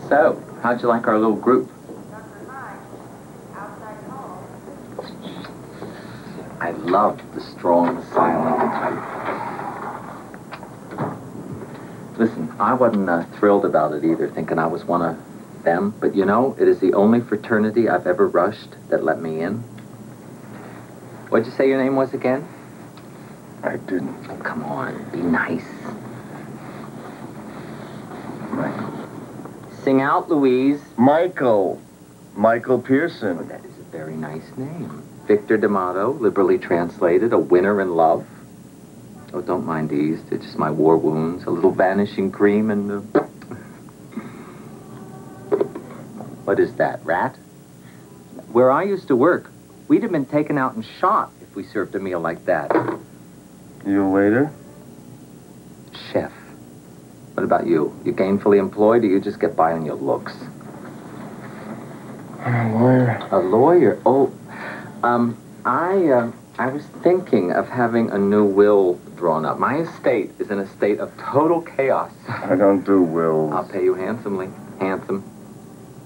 So, how'd you like our little group? I love the strong, silent type. Listen, I wasn't thrilled about it either, thinking I was one of them. But you know, it is the only fraternity I've ever rushed that let me in. What'd you say your name was again? I didn't. Oh, come on, be nice. Michael. Sing out, Louise. Michael. Michael Pearson. Oh, that is a very nice name. Victor D'Amato, liberally translated, a winner in love. Oh, don't mind these. They're just my war wounds. A little vanishing cream and... What is that, rat? Where I used to work, we'd have been taken out and shot if we served a meal like that. You a waiter? Chef. What about you? You gainfully employed or you just get by on your looks? I'm a lawyer. A lawyer? Oh, I was thinking of having a new will drawn up. My estate is in a state of total chaos. I don't do wills. I'll pay you handsomely. Handsome.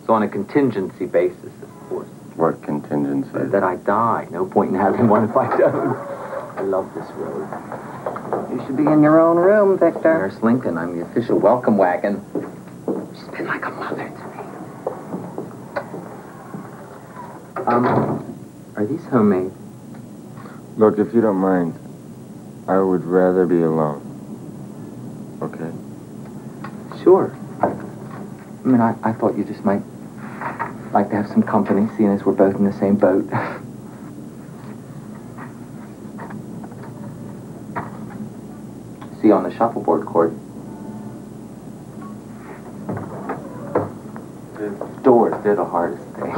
So on a contingency basis, of course. What contingency? That I die. No point in having one if I don't. I love this road. You should be in your own room, Victor. Nurse Lincoln, I'm the official welcome wagon. She's been like a mother to me. Are these homemade? Look, if you don't mind, I would rather be alone. Okay? Sure. I mean, I thought you just might like to have some company, seeing as we're both in the same boat. See you on the shuffleboard court. The doors, they're the hardest thing.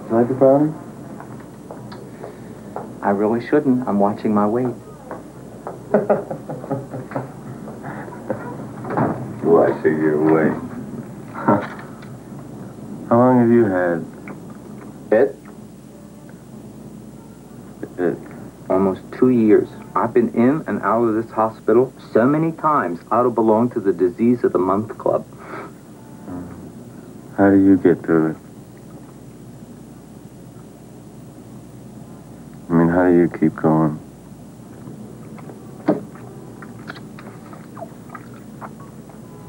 You like the brownie? I really shouldn't. I'm watching my weight. Watching your weight. How long have you had? It? Almost 2 years. I've been in and out of this hospital so many times, I ought to belong to the Disease of the Month Club. How do you get through it? I mean, how do you keep going?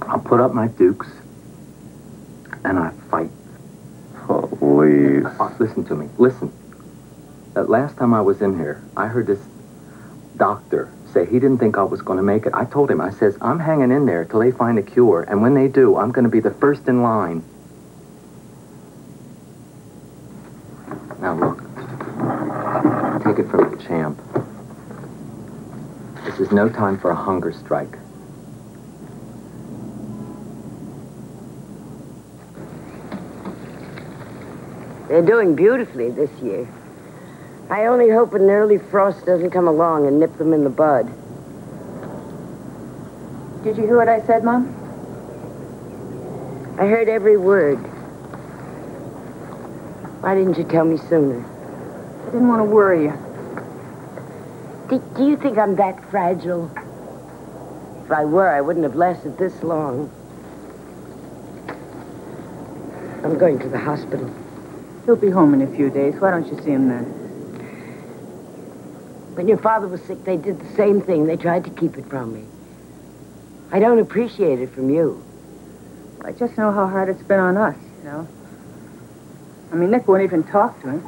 I'll put up my dukes, and I fight. Please. Listen to me. Listen. That last time I was in here, I heard this doctor say he didn't think I was going to make it. I told him, I says, I'm hanging in there till they find a cure, and when they do, I'm going to be the first in line. Now look, take it from the champ. This is no time for a hunger strike. They're doing beautifully this year. I only hope an early frost doesn't come along and nip them in the bud. Did you hear what I said, Mom? I heard every word. Why didn't you tell me sooner? I didn't want to worry you. Do you think I'm that fragile? If I were, I wouldn't have lasted this long. I'm going to the hospital. He'll be home in a few days. Why don't you see him then? When your father was sick, they did the same thing. They tried to keep it from me. I don't appreciate it from you. I just know how hard it's been on us, you know. I mean, Nick won't even talk to him.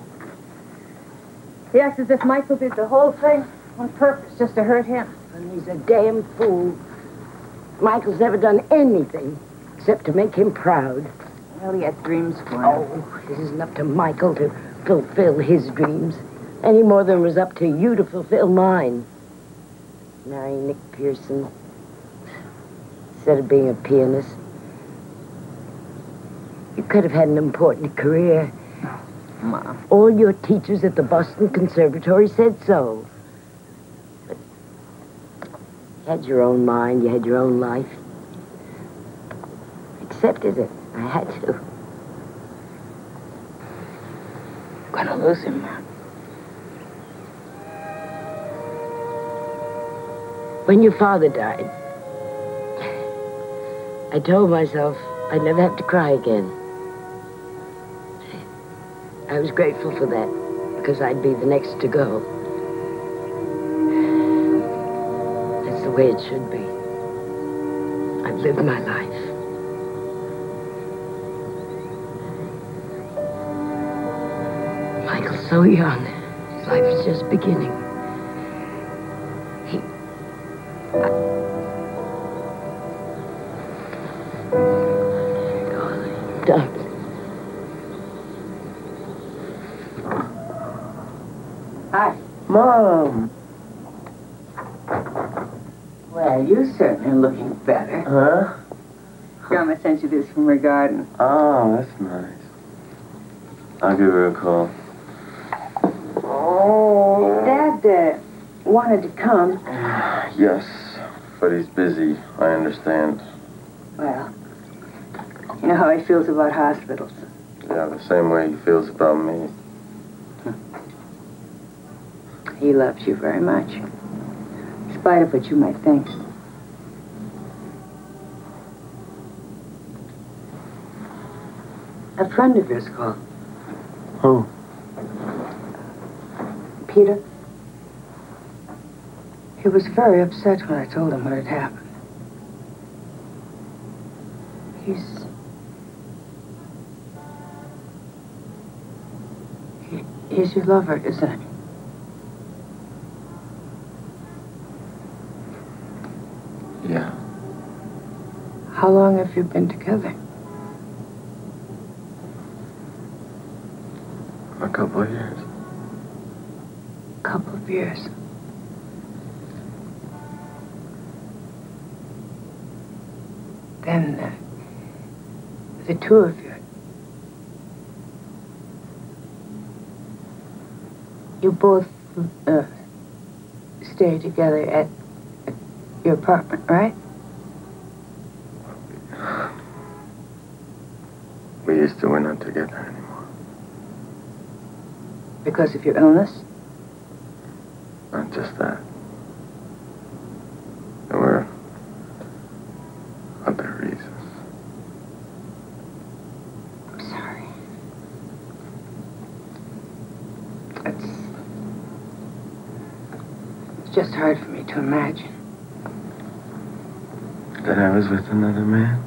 He acts as if Michael did the whole thing on purpose, just to hurt him. And he's a damn fool. Michael's never done anything except to make him proud. Well, he had dreams for him. Oh, it isn't up to Michael to fulfill his dreams, any more than it was up to you to fulfill mine. Marrying Nick Pearson instead of being a pianist. You could have had an important career. Mom. All your teachers at the Boston Conservatory said so. But you had your own mind, you had your own life. Accepted it. I had to. I'm gonna lose him, Mom. When your father died, I told myself I'd never have to cry again. I was grateful for that, because I'd be the next to go. That's the way it should be. I've lived my life. Michael's so young. His life is just beginning. Darling. Hi. Mom! Well, you certainly are looking better. Huh? Grandma sent you this from her garden. Oh, that's nice. I'll give her a call. Dad wanted to come. Yes, but he's busy. I understand. Well, you know how he feels about hospitals. Yeah, the same way he feels about me. He loves you very much, in spite of what you might think. A friend of yours called. Who? Peter. He was very upset when I told him what had happened. He's your lover, isn't he? Yeah. How long have you been together? A couple of years. Couple of years. Then, the two of you, you both stay together at your apartment, right? We used to. We're not together anymore. Because of your illness? Not just that. There were other reasons. I'm sorry. It's just hard for me to imagine. That I was with another man?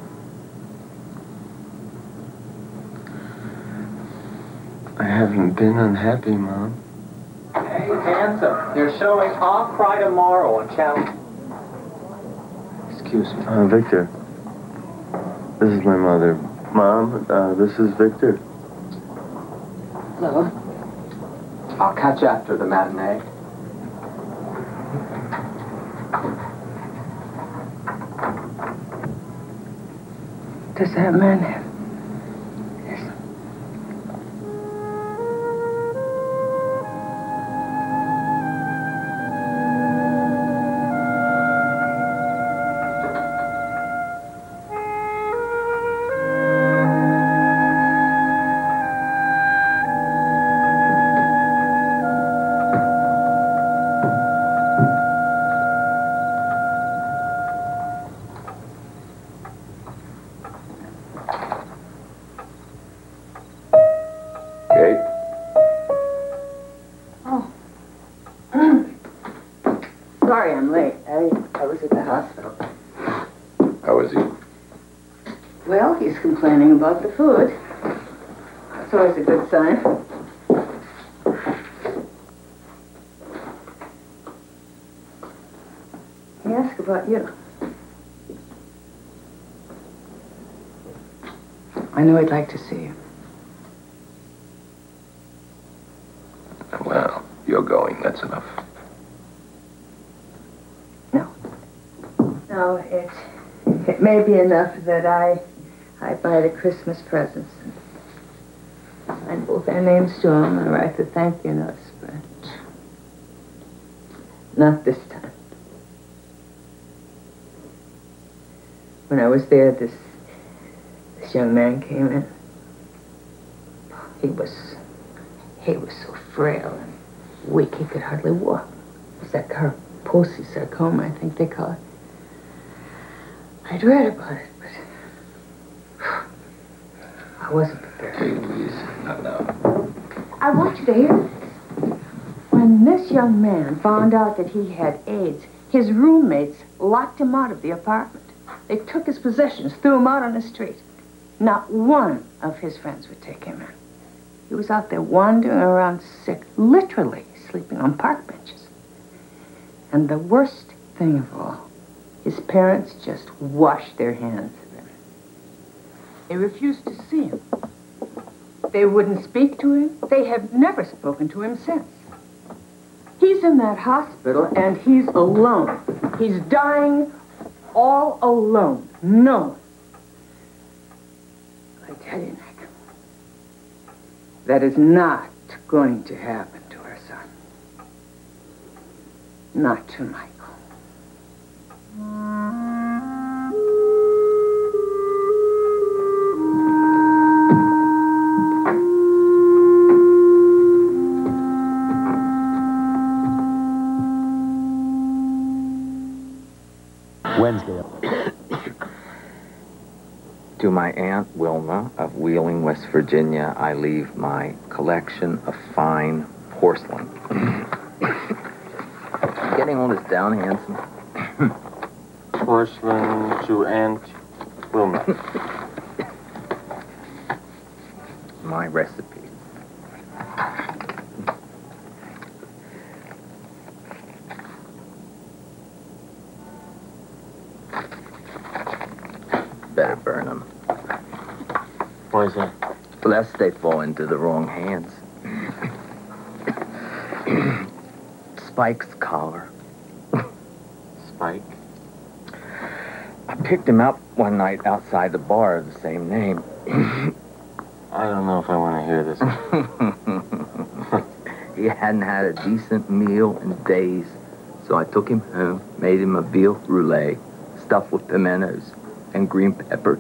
I haven't been unhappy, Mom. Hey, handsome. They're showing I'll Cry Tomorrow on Channel. Excuse me. Victor. This is my mother. Mom, this is Victor. Hello. I'll catch you after the matinee. Does that man have... hospital. How is he? Well, he's complaining about the food. That's always a good sign. He asked about you. I knew he'd like to see you. Well, you're going. That's enough. No, it may be enough that I buy the Christmas presents and sign both their names to them and write the thank you notes, but not this time. When I was there, this young man came in. He was so frail and weak he could hardly walk. It was that Kaposi sarcoma, I think they call it. I'd read about it, but I wasn't prepared. Please, not now. I want you to hear this. When this young man found out that he had AIDS, his roommates locked him out of the apartment. They took his possessions, threw him out on the street. Not one of his friends would take him in. He was out there wandering around sick, literally sleeping on park benches. And the worst thing of all, his parents just washed their hands of him. They refused to see him. They wouldn't speak to him. They have never spoken to him since. He's in that hospital, and he's alone. He's dying all alone. No one. I tell you, Nick, that is not going to happen to our son. Not to Michael. Wednesday. To my Aunt Wilma of Wheeling, West Virginia, I leave my collection of fine porcelain. Getting all this down, handsome. Porcelain to Aunt Wilma. My recipe. Better burn them. Why is that? Lest they fall into the wrong hands. Spike's collar. Spike? I picked him up one night outside the bar of the same name. I don't know if I want to hear this. He hadn't had a decent meal in days, so I took him home, made him a veal roulade, stuffed with pimentos and green peppers.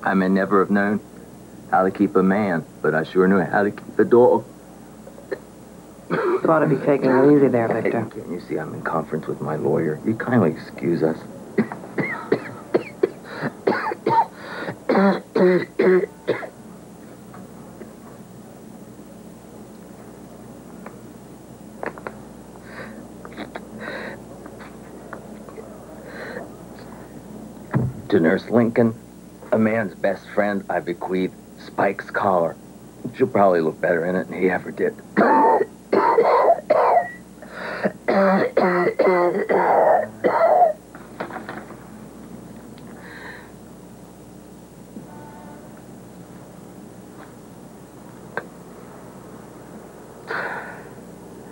I may never have known how to keep a man, but I sure knew how to keep a dog. You ought to be taking it easy there, Victor. Hey, can't you see I'm in conference with my lawyer? You kindly excuse us. To Nurse Lincoln, a man's best friend, I bequeath Spike's collar. She'll probably look better in it than he ever did.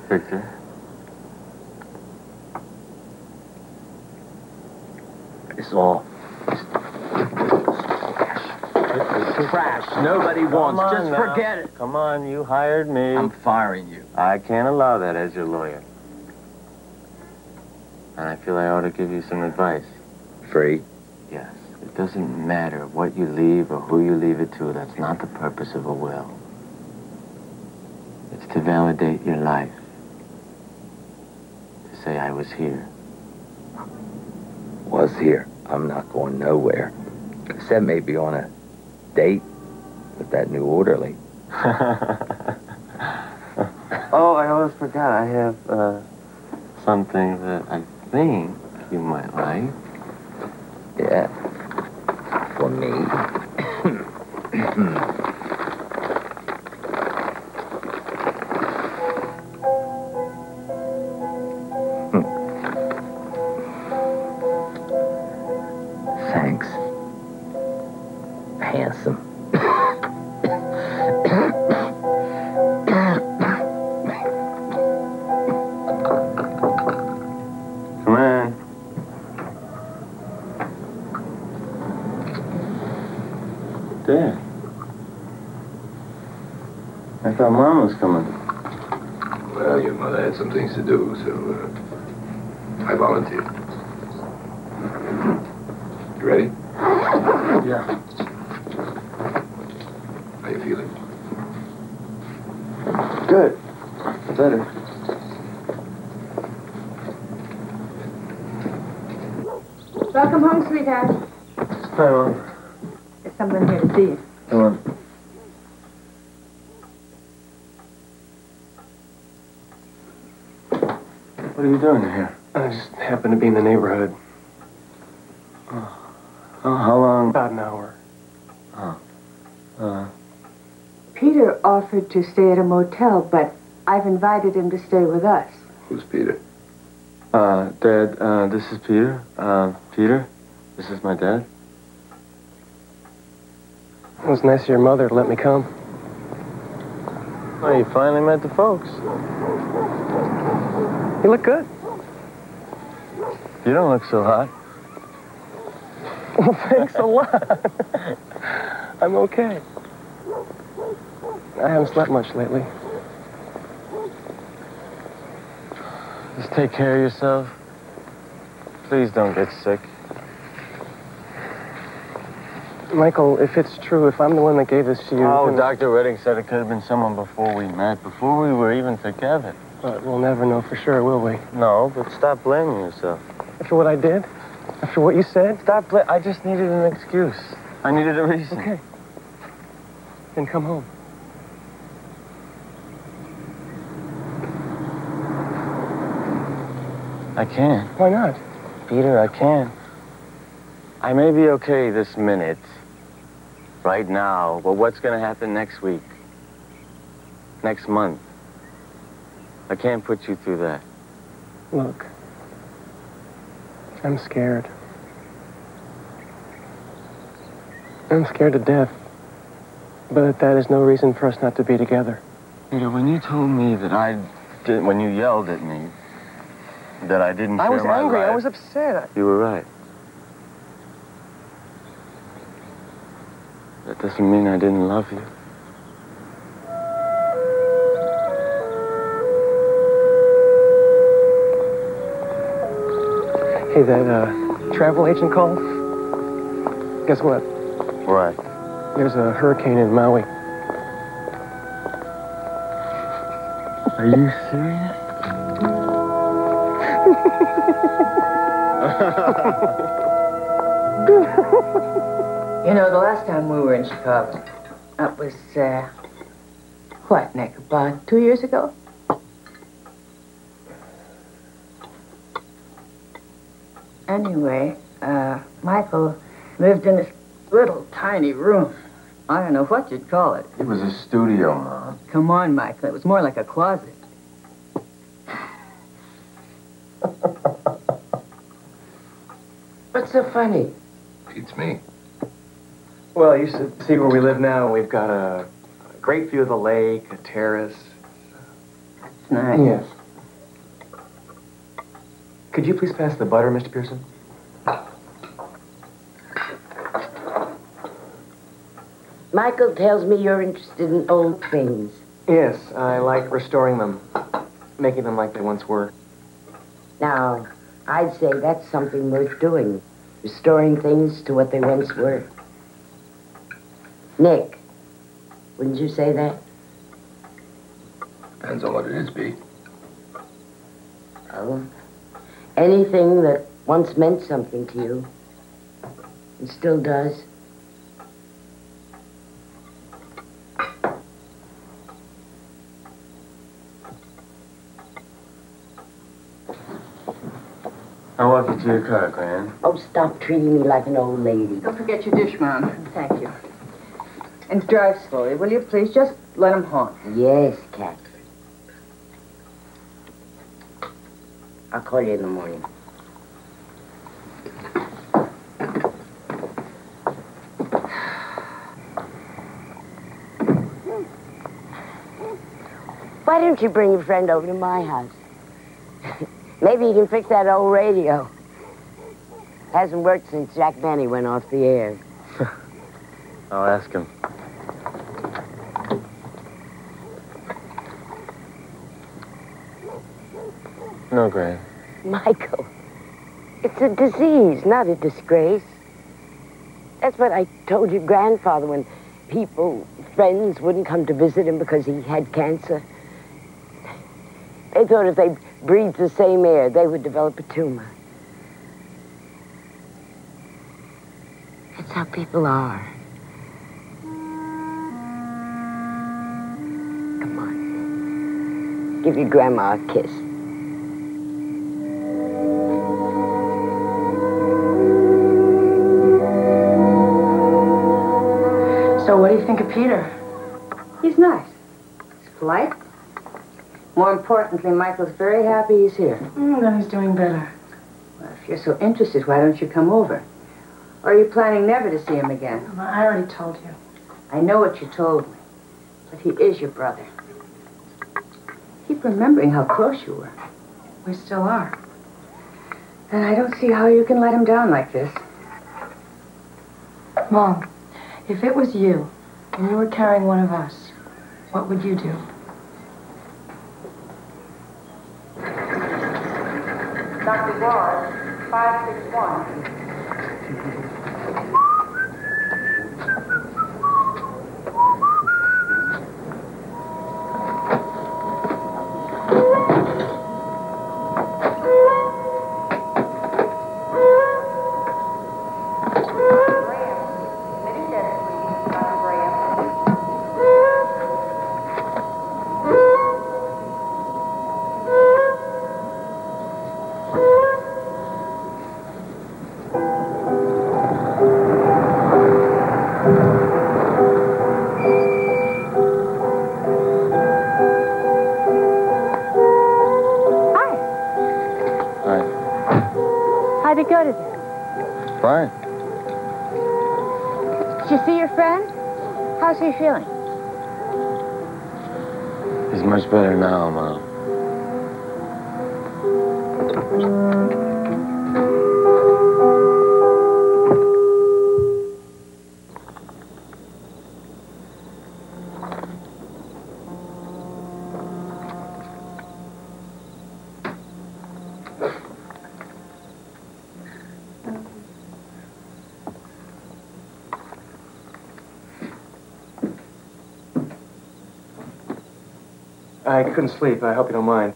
Victor? It's all trash. Nobody wants. Just forget it. Come on, you hired me. I'm firing you. I can't allow that as your lawyer. And I feel I ought to give you some advice. Free? Yes. It doesn't matter what you leave or who you leave it to. That's not the purpose of a will. It's to validate your life. To say I was here. Was here. I'm not going nowhere. Except maybe on a date with that new orderly. Oh, I almost forgot. I have something that I think you might like. Yeah. For me. Thanks. Handsome. Come on. Dad. I thought Mom was coming. Well, your mother had some things to do, so I volunteered. You ready? Yeah. How you feeling? Good. Better. Welcome home, sweetheart. Hi, Mom. There's someone here to see you. Come on. What are you doing here? I just happened to be in the neighborhood. Oh, how long? About an hour. Peter offered to stay at a motel, but I've invited him to stay with us. Who's Peter? Dad, this is Peter. Peter, this is my dad. It was nice of your mother to let me come. Oh, you finally met the folks. You look good. You don't look so hot. Well, thanks a lot. I'm okay. I haven't slept much lately. Just take care of yourself. Please don't get sick. Michael, if it's true, if I'm the one that gave this to you... Oh, then... Dr. Redding said it could have been someone before we met, before we were even together. But we'll never know for sure, will we? No, but stop blaming yourself. After what I did? After what you said? I just needed an excuse. I needed a reason. Okay. Then come home. I can't. Why not? Peter, I can't. I may be okay this minute, right now, but what's going to happen next week? Next month? I can't put you through that. Look, I'm scared. I'm scared to death. But that is no reason for us not to be together. Peter, when you told me that when you yelled at me, that I didn't share my life... I was angry. I was upset. You were right. That doesn't mean I didn't love you. Hey, that travel agent called. Guess what? What? There's a hurricane in Maui. Are you serious? You know, the last time we were in Chicago, that was, what, Nick, about 2 years ago? Anyway, Michael lived in this little tiny room. I don't know what you'd call it. It was a studio, Mom. Come on, Michael, it was more like a closet. What's so funny? Beats me. Well, you should see where we live now. We've got a great view of the lake, a terrace. That's nice. Yes. Could you please pass the butter, Mr. Pearson? Michael tells me you're interested in old things. Yes, I like restoring them, making them like they once were. Now, I'd say that's something worth doing. Restoring things to what they once were. Nick, wouldn't you say that? Depends on what it is, Pete. Oh, anything that once meant something to you and still does. Get to your car, Gran. Oh, stop treating me like an old lady. Don't forget your dish, Mom. Thank you. And drive slowly, will you, please? Just let him honk. Yes, Catherine. I'll call you in the morning. Why don't you bring your friend over to my house? Maybe you can fix that old radio. Hasn't worked since Jack Benny went off the air. I'll ask him. No, Gran. Michael, it's a disease, not a disgrace. That's what I told your grandfather when people, friends, wouldn't come to visit him because he had cancer. They thought if they breathed the same air, they would develop a tumor. That's how people are. Come on. Give your grandma a kiss. So what do you think of Peter? He's nice. He's polite. More importantly, Michael's very happy he's here. Then he's doing better. Well, if you're so interested, why don't you come over? Or are you planning never to see him again? I already told you. I know what you told me, but he is your brother. Keep remembering how close you were. We still are. And I don't see how you can let him down like this. Mom, if it was you, and you were carrying one of us, what would you do? Dr. Ward, 561. How'd it go today? Fine. Did you see your friend? How's he feeling? He's much better now, Mom. I couldn't sleep. I hope you don't mind.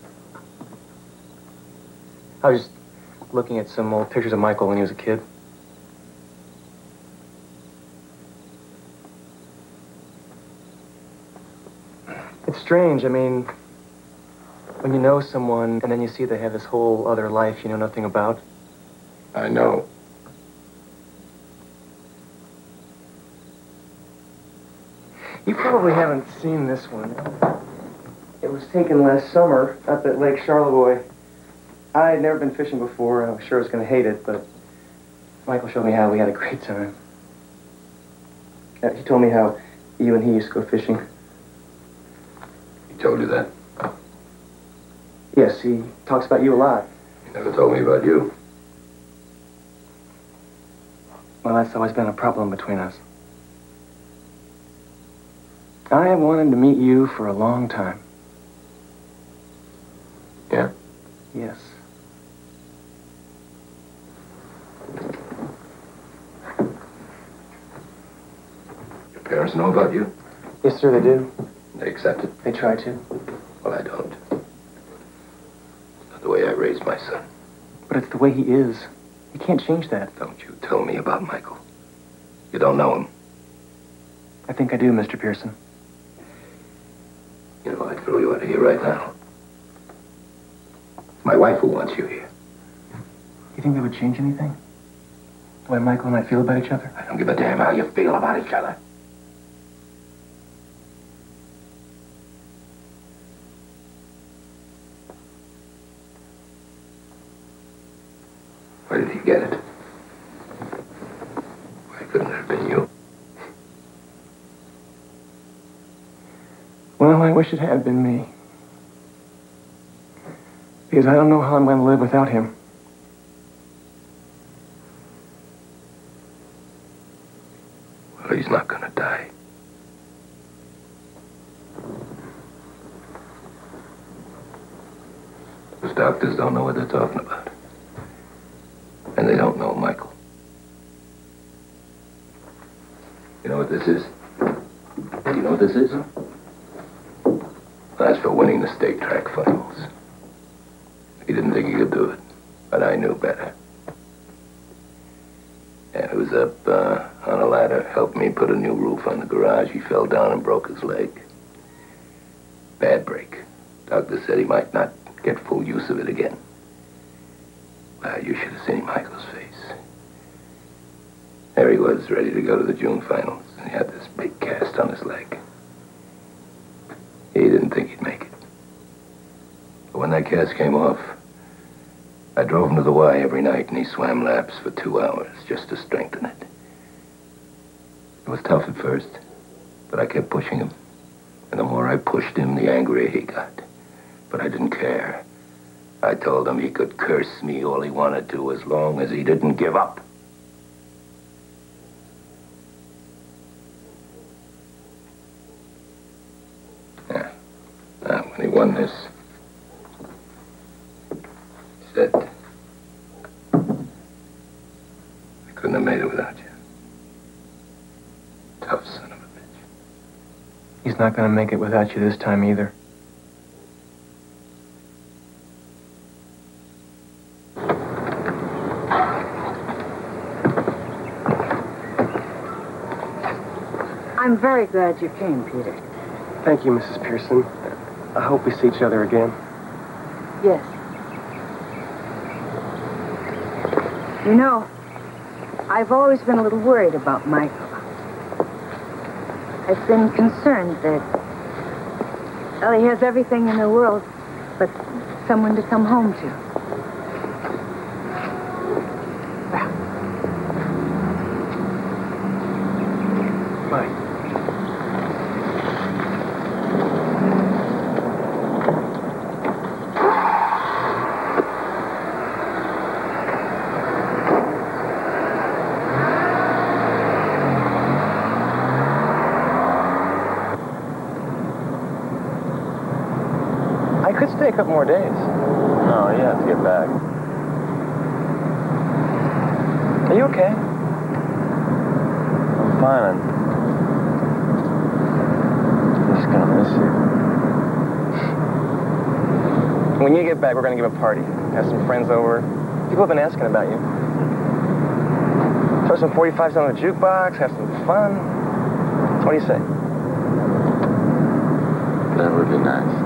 I was just looking at some old pictures of Michael when he was a kid. It's strange. I mean, when you know someone and then you see they have this whole other life you know nothing about. I know. You probably haven't seen this one. It was taken last summer up at Lake Charlevoix. I had never been fishing before, and I was sure I was going to hate it, but Michael showed me how. We had a great time. He told me how you and he used to go fishing. He told you that? Yes, he talks about you a lot. He never told me about you. Well, that's always been a problem between us. I have wanted to meet you for a long time. Yeah? Yes. Your parents know about you? Yes, sir, they do. They accept it? They try to. Well, I don't. It's not the way I raised my son. But it's the way he is. You can't change that. Don't you tell me about Michael. You don't know him. I think I do, Mr. Pearson. You know, I'd throw you out of here right now. It's my wife who wants you here. You think that would change anything? The way Michael and I feel about each other? I don't give a damn how you feel about each other. Where did he get it? Why couldn't it have been you? Well, I wish it had been me. Because I don't know how I'm going to live without him. Well, he's not going to die. Those doctors don't know what they're talking about. And they don't know Michael. You know what this is? You know what this is? That's for winning the state track finals. He didn't think he could do it, but I knew better. And he was up on a ladder, helped me put a new roof on the garage. He fell down and broke his leg. Bad break. Doctor said he might not get full use of it again. Well, you should have seen Michael's face. There he was, ready to go to the June finals, and he had this big cast on his leg. He didn't think he'd make it. But when that cast came off, I drove him to the Y every night, and he swam laps for 2 hours just to strengthen it. It was tough at first, but I kept pushing him. And the more I pushed him, the angrier he got. But I didn't care. I told him he could curse me all he wanted to as long as he didn't give up. Yeah. Now, when he won this, he said, I couldn't have made it without you. Tough son of a bitch. He's not going to make it without you this time either. I'm very glad you came, Peter. Thank you, Mrs. Pearson. I hope we see each other again. Yes. You know, I've always been a little worried about Michael. I've been concerned that, well, he has everything in the world but someone to come home to. Bye. I could stay a couple more days. No, you have to get back. Are you okay? I'm fine. I'm just gonna miss you. When you get back, we're going to give a party. Have some friends over. People have been asking about you. Throw some 45s on the jukebox, have some fun. What do you say? That would be nice.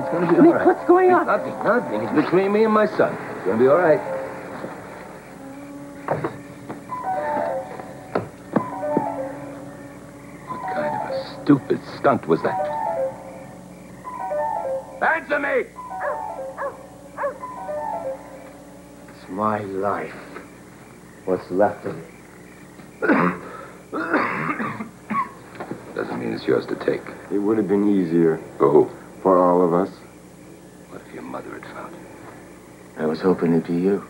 It's going to be all right. What's going on? Nothing. It's between me and my son. It's going to be all right. What kind of a stupid stunt was that? Answer me! It's my life. What's left of it. Doesn't mean it's yours to take. It would have been easier. For who? For all of us. What if your mother had found you? I was hoping it'd be you.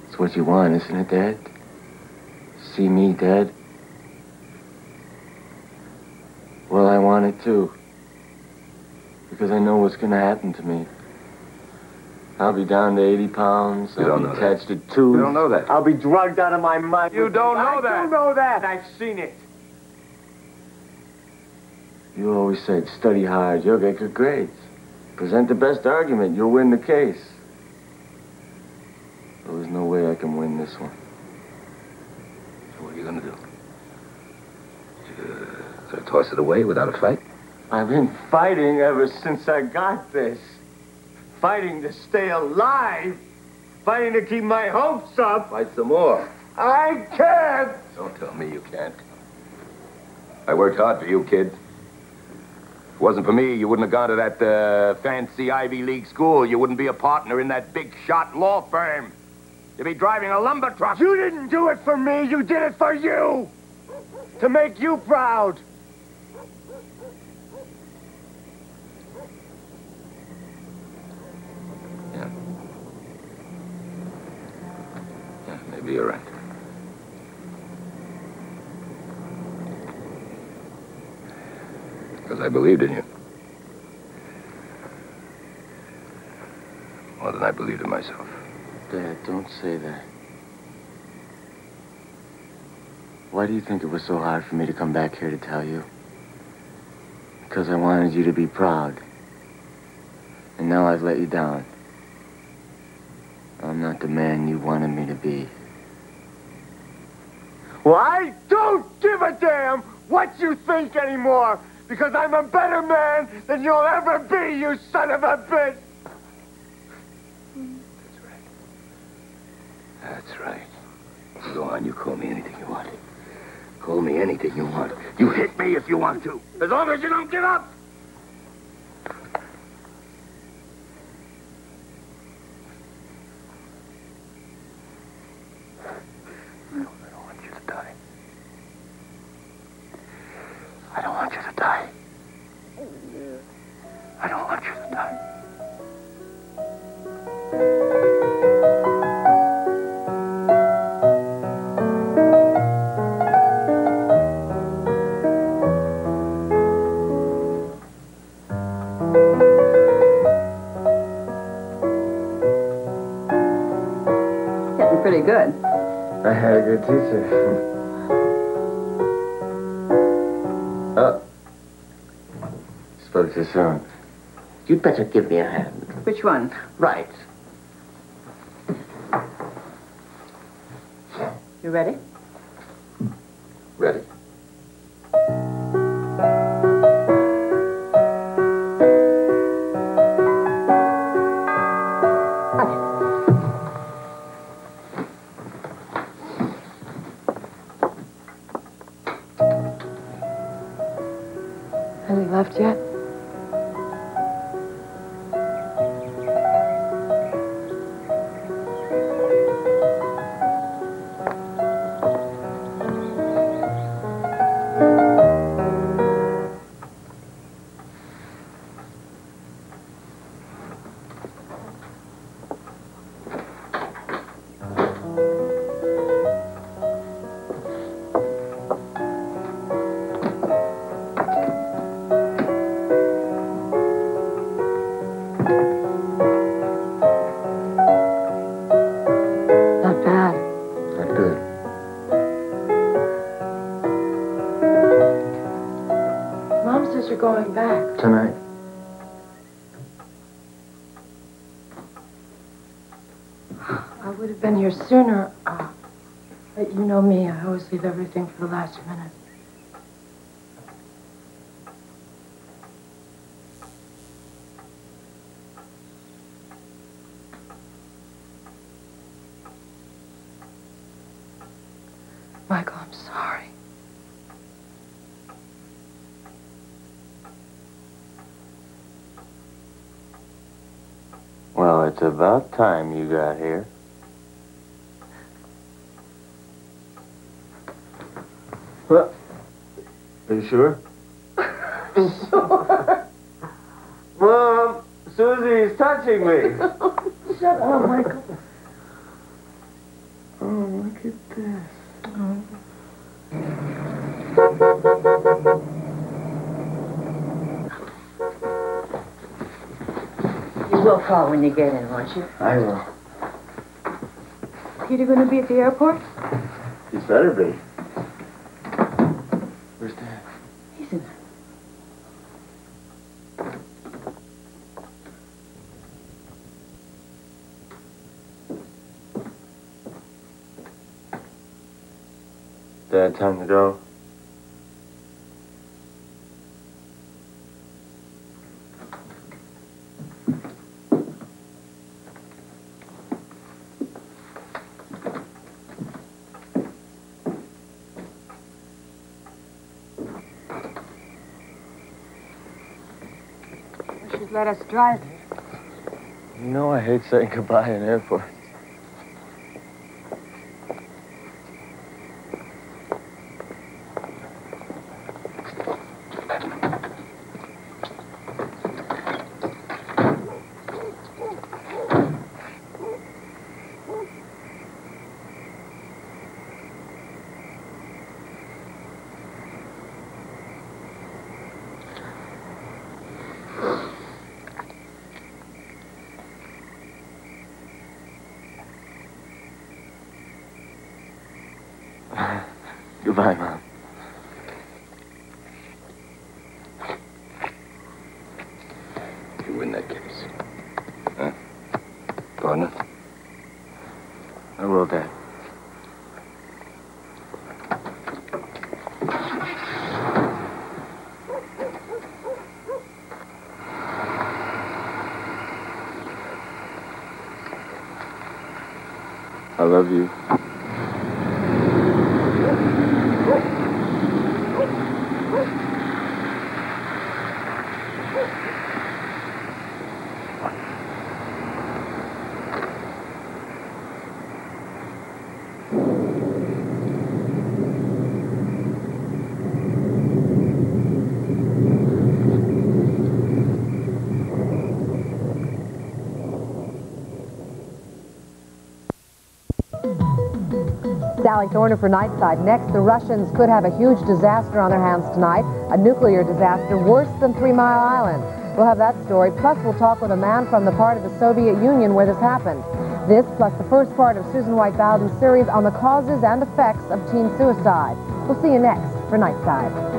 It's what you want, isn't it, Dad? See me dead? Well, I want it too. Because I know what's gonna happen to me. I'll be down to 80 pounds. You don't know that. Attached to tubes. You don't know that. I'll be drugged out of my mind. You don't know that. I do know that. I've seen it. You always said, study hard, you'll get good grades. Present the best argument, you'll win the case. There was no way I can win this one. So what are you going to do? Gonna toss it away without a fight? I've been fighting ever since I got this. Fighting to stay alive. Fighting to keep my hopes up. Fight some more. I can't. Don't tell me you can't. I worked hard for you, kid. If it wasn't for me, you wouldn't have gone to that fancy Ivy League school. You wouldn't be a partner in that big shot law firm. You'd be driving a lumber truck. You didn't do it for me. You did it for you. To make you proud. Yeah, maybe you're right. Because I believed in you. More than I believed in myself. Dad, don't say that. Why do you think it was so hard for me to come back here to tell you? Because I wanted you to be proud. And now I've let you down. I'm not the man you wanted me to be. Well, I don't give a damn what you think anymore, because I'm a better man than you'll ever be, you son of a bitch! That's right. Go on, you call me anything you want. Call me anything you want. You hit me if you want to. As long as you don't give up. I don't want you to die. I don't want you to die. I don't want you to die. Getting pretty good. I had a good teacher. Oh. Spoke too soon. You'd better give me a hand. Which one? Right. You ready? Ready. Has he left yet? Not bad. Not good. Mom says you're going back. Tonight. I would have been here sooner. But you know me, I always leave everything for the last minute. Michael, I'm sorry. Well, it's about time you got here. Well, are you sure? Sure. Mom, Susie's touching me. Shut up, Michael. Oh, look at this. Oh. You will call when you get in, won't you? I will. Peter gonna be at the airport? He better be. Where's Dad? He's in there. Dad, time to go. Just let us drive it. You know I hate saying goodbye in airports. Goodbye, Mom. You win that case. Huh? Partner? I will, Dad. I love you. Sally Thorner for Nightside. Next, the Russians could have a huge disaster on their hands tonight, a nuclear disaster worse than 3 Mile Island. We'll have that story, plus we'll talk with a man from the part of the Soviet Union where this happened. This, plus the first part of Susan White Bowden's series on the causes and effects of teen suicide. We'll see you next for Nightside.